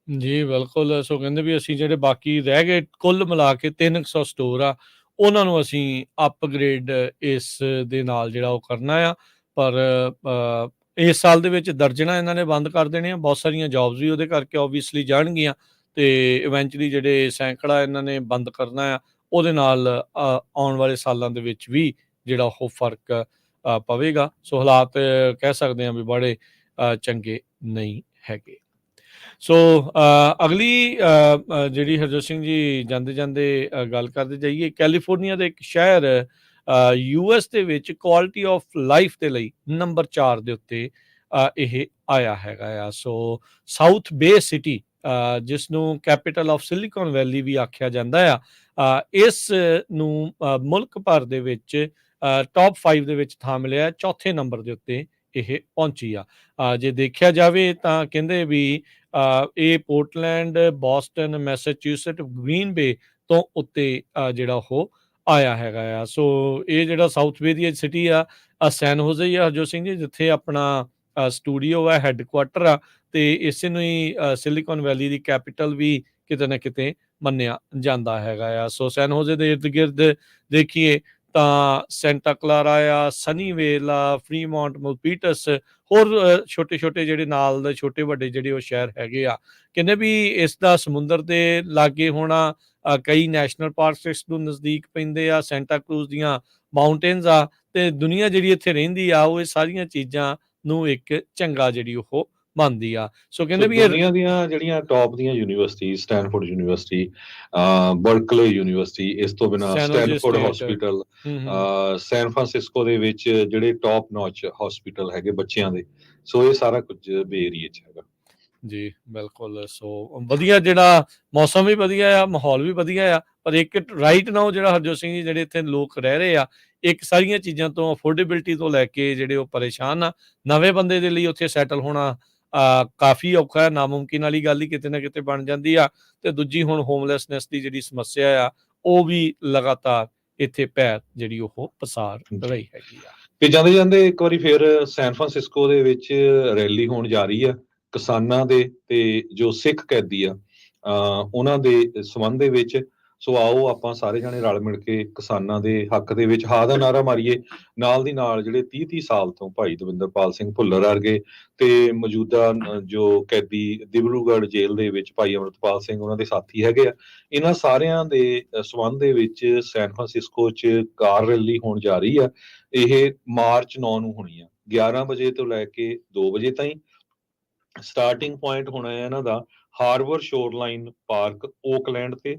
ਜੀ ਬਿਲਕੁਲ। ਸੋ ਕਹਿੰਦੇ ਵੀ ਅਸੀਂ ਜਿਹੜੇ ਬਾਕੀ ਰਹਿ ਗਏ ਕੁੱਲ ਮਿਲਾ ਕੇ 300 ਸਟੋਰ ਆ ਉਹਨਾਂ ਨੂੰ ਅਸੀਂ ਅਪਗ੍ਰੇਡ ਇਸ ਦੇ ਨਾਲ ਜਿਹੜਾ ਉਹ ਕਰਨਾ ਆ। ਪਰ ਇਸ ਸਾਲ ਦੇ ਵਿੱਚ ਦਰਜਨਾਂ ਇਹਨਾਂ ਨੇ ਬੰਦ ਕਰ ਦੇਣੇ ਆ। ਬਹੁਤ ਸਾਰੀਆਂ ਜੌਬਸ ਵੀ ਉਹਦੇ ਕਰਕੇ ਓਬਵੀਅਸਲੀ ਜਾਣਗੀਆਂ, ਤੇ ਇਵੈਂਚੁਅਲੀ ਜਿਹੜੇ ਸੈਂਕੜਾ ਇਹਨਾਂ ਨੇ ਬੰਦ ਕਰਨਾ ਆ ਉਹਦੇ ਨਾਲ ਆਉਣ ਵਾਲੇ ਸਾਲਾਂ ਦੇ ਵਿੱਚ ਵੀ ਜਿਹੜਾ ਉਹ ਫਰਕ ਪਵੇਗਾ। ਸੋ ਹਾਲਾਤ ਕਹਿ ਸਕਦੇ ਹਾਂ ਵੀ ਬੜੇ ਚੰਗੇ ਨਹੀਂ ਹੈਗੇ। ਸੋ ਅਗਲੀ ਜਿਹੜੀ ਹਰਜੋਤ ਸਿੰਘ ਜੀ ਜਾਂਦੇ ਜਾਂਦੇ ਗੱਲ ਕਰਦੇ ਜਾਈਏ, ਕੈਲੀਫੋਰਨੀਆ ਦੇ ਇੱਕ ਸ਼ਹਿਰ US ਦੇ ਵਿੱਚ ਕੁਆਲਿਟੀ ਆਫ ਲਾਈਫ ਦੇ ਲਈ ਨੰਬਰ 4 ਦੇ ਉੱਤੇ ਇਹ ਆਇਆ ਹੈਗਾ ਆ। ਸੋ ਸਾਊਥ ਬੇ ਸਿਟੀ, ਜਿਸ ਨੂੰ ਕੈਪੀਟਲ ਆਫ ਸਿਲੀਕਨ ਵੈਲੀ ਵੀ ਆਖਿਆ ਜਾਂਦਾ ਆ, ਇਸ ਨੂੰ ਮੁਲਕ ਭਰ ਦੇ ਵਿੱਚ ਟੌਪ 5 ਦੇ ਵਿੱਚ ਥਾਂ ਮਿਲਿਆ, ਚੌਥੇ ਨੰਬਰ ਦੇ ਉੱਤੇ ਇਹ ਪਹੁੰਚੀ ਆ। ਜੇ ਦੇਖਿਆ ਜਾਵੇ ਤਾਂ ਕਹਿੰਦੇ ਵੀ ਇਹ ਪੋਰਟਲੈਂਡ, ਬੋਸਟਨ, ਮੈਸੇਚਿਊਸਟ, ਗ੍ਰੀਨ ਬੇ ਤੋਂ ਉੱਤੇ ਜਿਹੜਾ ਉਹ ਆਇਆ ਹੈਗਾ ਆ। ਸੋ ਇਹ ਜਿਹੜਾ ਸਾਊਥ ਬੇ ਦੀ ਸਿਟੀ ਆ ਸੈਨ ਹੋਜ਼ੇ ਹੀ ਆ ਹਰਜੋਤ ਸਿੰਘ ਜੀ, ਜਿੱਥੇ ਆਪਣਾ ਸਟੂਡੀਓ ਹੈ, ਹੈੱਡਕੁਆਟਰ ਆ, ਤੇ ਇਸੇ ਨੂੰ ਹੀ ਸਿਲੀਕਨ ਵੈਲੀ ਦੀ ਕੈਪੀਟਲ ਵੀ ਕਿਤੇ ਨਾ ਕਿਤੇ ਮੰਨਿਆ ਜਾਂਦਾ ਹੈਗਾ ਆ। ਸੋ ਸੈਨ ਹੋਜ਼ੇ ਦੇ ਇਰਦ ਗਿਰਦ ਦੇਖੀਏ ਤਾਂ ਸੈਂਟਾ ਕਲਾਰਾ ਆ, ਸਨੀਵੇਲ ਆ, ਫਰੀਮੌਂਟ, ਮਲਪੀਟਸ, ਹੋਰ ਛੋਟੇ ਛੋਟੇ ਜਿਹੜੇ ਨਾਲ ਦੇ ਛੋਟੇ ਵੱਡੇ ਜਿਹੜੇ ਉਹ ਸ਼ਹਿਰ ਹੈਗੇ ਆ। ਕਹਿੰਦੇ ਵੀ ਇਸ ਦਾ ਸਮੁੰਦਰ ਦੇ ਲਾਗੇ ਹੋਣਾ, ਕਈ ਨੈਸ਼ਨਲ ਪਾਰਕਸ ਇਸ ਨੂੰ ਨਜ਼ਦੀਕ ਪੈਂਦੇ ਆ, ਸੈਂਟਾ ਕਰੂਜ਼ ਦੀਆਂ ਮਾਊਂਟੇਨਸ ਆ, ਤੇ ਦੁਨੀਆ ਜਿਹੜੀ ਇੱਥੇ ਰਹਿੰਦੀ ਆ ਉਹ ਇਹ ਸਾਰੀਆਂ ਚੀਜ਼ਾਂ ਨੂੰ ਇੱਕ ਚੰਗਾ ਜਿਹੜੀ ਉਹ ਮੰਨਦੀ ਆ। ਸੋ ਕਹਿੰਦੇ ਵੀ ਦੁਨੀਆ ਦੀਆਂ ਜਿਹੜੀਆਂ ਟੌਪ ਦੀਆਂ university, Stanford university, Berkeley university, ਇਸ ਤੋਂ ਬਿਨਾਂ ਸਟੈਨਫੋਰਡ ਹਸਪੀਟਲ, ਸੈਨ ਫਰਾਂਸਿਸਕੋ ਦੇ ਵਿੱਚ ਜਿਹੜੇ ਟੌਪ ਨੌਚ ਹਸਪੀਟਲ ਹੈਗੇ ਬੱਚਿਆਂ ਦੇ, ਸੋ ਇਹ ਸਾਰਾ ਕੁਝ ਬੇ ਏਰੀਏ 'ਚ ਹੈਗਾ। ਜੀ ਬਿਲਕੁਲ। ਸੋ ਵਧੀਆ, ਜਿਹੜਾ ਮੌਸਮ ਵੀ ਵਧੀਆ ਆ, ਮਾਹੌਲ ਵੀ ਵਧੀਆ ਆ, ਪਰ ਇੱਕ ਰਾਈਟ ਨਾਓ ਜਿਹੜਾ ਹਰਜੋਤ ਸਿੰਘ ਜੀ ਜਿਹੜੇ ਇੱਥੇ ਲੋਕ ਰਹਿ ਰਹੇ ਆ, ਇੱਕ ਸਾਰੀਆਂ ਚੀਜ਼ਾਂ ਤੋਂ, ਅਫੋਰਡੇਬਿਲਟੀ ਤੋਂ ਲੈ ਕੇ ਜਿਹੜੇ ਉਹ ਪਰੇਸ਼ਾਨ ਆ। ਨਵੇਂ ਬੰਦੇ ਦੇ ਲਈ ਉੱਥੇ ਸੈਟਲ ਹੋਣਾ ਕਾਫੀ ਔਖਾ ਹੈ, ਨਾਮੁਮਕਿਨ ਵਾਲੀ ਗੱਲ ਹੀ ਕਿਤੇ ਨਾ ਕਿਤੇ ਬਣ ਜਾਂਦੀ ਆ। ਤੇ ਦੂਜੀ ਹੁਣ ਹੋਮਲੈਸਨੈਸ ਦੀ ਜਿਹੜੀ ਸਮੱਸਿਆ ਆ ਉਹ ਵੀ ਲਗਾਤਾਰ ਇੱਥੇ ਪੈਰ ਜਿਹੜੀ ਉਹ ਪਸਾਰ ਰਹੀ ਹੈਗੀ ਆ। ਤੇ ਜਾਂਦੇ ਜਾਂਦੇ ਇੱਕ ਵਾਰੀ ਫਿਰ ਸੈਨ ਫਰਾਂਸਿਸਕੋ ਦੇ ਵਿੱਚ ਰੈਲੀ ਹੋਣ ਜਾ ਰਹੀ ਆ ਕਿਸਾਨਾਂ ਦੇ ਤੇ ਜੋ ਸਿੱਖ ਕੈਦੀ ਆ ਉਹਨਾਂ ਦੇ ਸੰਬੰਧ ਦੇ ਵਿੱਚ। ਸੋ ਆਓ ਆਪਾਂ ਸਾਰੇ ਜਾਣੇ ਰਲ ਮਿਲ ਕੇ ਕਿਸਾਨਾਂ ਦੇ ਹੱਕ ਦੇ ਵਿੱਚ ਹਾਂ ਦਾ ਨਾਅਰਾ ਮਾਰੀਏ। ਨਾਲ ਦੀ ਨਾਲ ਜਿਹੜੇ 30 ਸਾਲ ਤੋਂ ਭਾਈ ਦਵਿੰਦਰਪਾਲ ਸਿੰਘ ਭੁੱਲਰ ਵਰਗੇ ਤੇ ਮੌਜੂਦਾ ਜੋ ਕੈਦੀ ਦਿਬਰੂਗੜ੍ਹ ਜੇਲ੍ਹ ਦੇ ਵਿੱਚ ਭਾਈ ਅਮਰਤਪਾਲ ਸਿੰਘ ਉਹਨਾਂ ਦੇ ਸਾਥੀ ਹੈਗੇ ਆ, ਇਹਨਾਂ ਸਾਰਿਆਂ ਦੇ ਸੰਬੰਧ ਦੇ ਵਿੱਚ ਸੈਨ ਫਰਾਂਸਿਸਕੋ 'ਚ ਕਾਰ ਰੈਲੀ ਹੋਣ ਜਾ ਰਹੀ ਆ। ਇਹ ਮਾਰਚ 9 ਨੂੰ ਹੋਣੀ ਆ, 11 ਵਜੇ ਤੋਂ ਲੈ ਕੇ 2 ਵਜੇ ਤਾਈਂ। ਸਟਾਰਟਿੰਗ ਪੁਆਇੰਟ ਹੋਣਾ ਹੈ ਇਹਨਾਂ ਦਾ ਹਾਰਬਰ ਸ਼ੋਰਲਾਈਨ ਪਾਰਕ, ਓਕਲੈਂਡ ਤੇ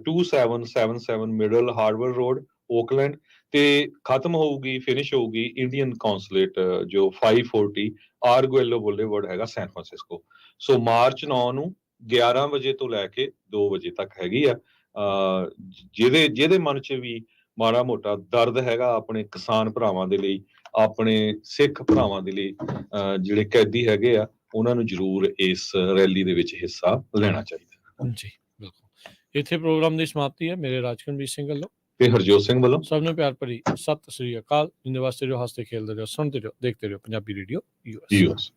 2777 ਮਿਡਲ ਹਾਰਬਰ ਰੋਡ, ਓਕਲੈਂਡ, ਤੇ ਖਤਮ ਹੋਊਗੀ, ਫਿਨਿਸ਼ ਹੋਊਗੀ ਇੰਡੀਅਨ ਕੌਂਸੂਲੇਟ ਜੋ 540 ਆਰਗੁਏਲੋ ਬੁਲੇਵਰਡ ਹੈਗਾ ਸੈਨ ਫਰਾਂਸਿਸਕੋ। ਸੋ ਮਾਰਚ 9 ਨੂੰ 11 ਵਜੇ ਤੋਂ ਲੈ ਕੇ 2 ਵਜੇ ਤੱਕ ਹੈਗੀ ਆ। ਜਿਹਦੇ ਮਨ 'ਚ ਵੀ ਮਾੜਾ ਮੋਟਾ ਦਰਦ ਹੈਗਾ ਆਪਣੇ ਕਿਸਾਨ ਭਰਾਵਾਂ ਦੇ ਲਈ, ਆਪਣੇ ਸਿੱਖ ਭਰਾਵਾਂ ਦੇ ਲਈ, ਜਿਹੜੇ ਕੈਦੀ ਹੈਗੇ ਆ ਉਹਨਾਂ ਨੂੰ ਜ਼ਰੂਰ ਇਸ ਰੈਲੀ ਦੇ ਵਿੱਚ ਹਿੱਸਾ ਲੈਣਾ ਚਾਹੀਦਾ। ਜੀ ਬਿਲਕੁਲ। ਇੱਥੇ ਪ੍ਰੋਗਰਾਮ ਦੀ ਸਮਾਪਤੀ ਹੈ। ਮੇਰੇ ਰਾਜਕਰਨਵੀਰ ਸਿੰਘ ਵੱਲੋਂ ਤੇ ਹਰਜੋਤ ਸਿੰਘ ਵੱਲੋਂ ਸਭ ਨੂੰ ਪਿਆਰ ਭਰੀ ਸਤਿ ਸ੍ਰੀ ਅਕਾਲ। ਜਿੰਦੇ ਵਾਸਤੇ ਰਹੋ, ਹੱਸਦੇ ਖੇਲਦੇ ਰਹੋ, ਸੁਣਦੇ ਰਹੋ, ਦੇਖਦੇ ਰਹੋ ਪੰਜਾਬੀ ਰੇਡੀਓ ਯੂਐਸ। ਯੂਐਸ।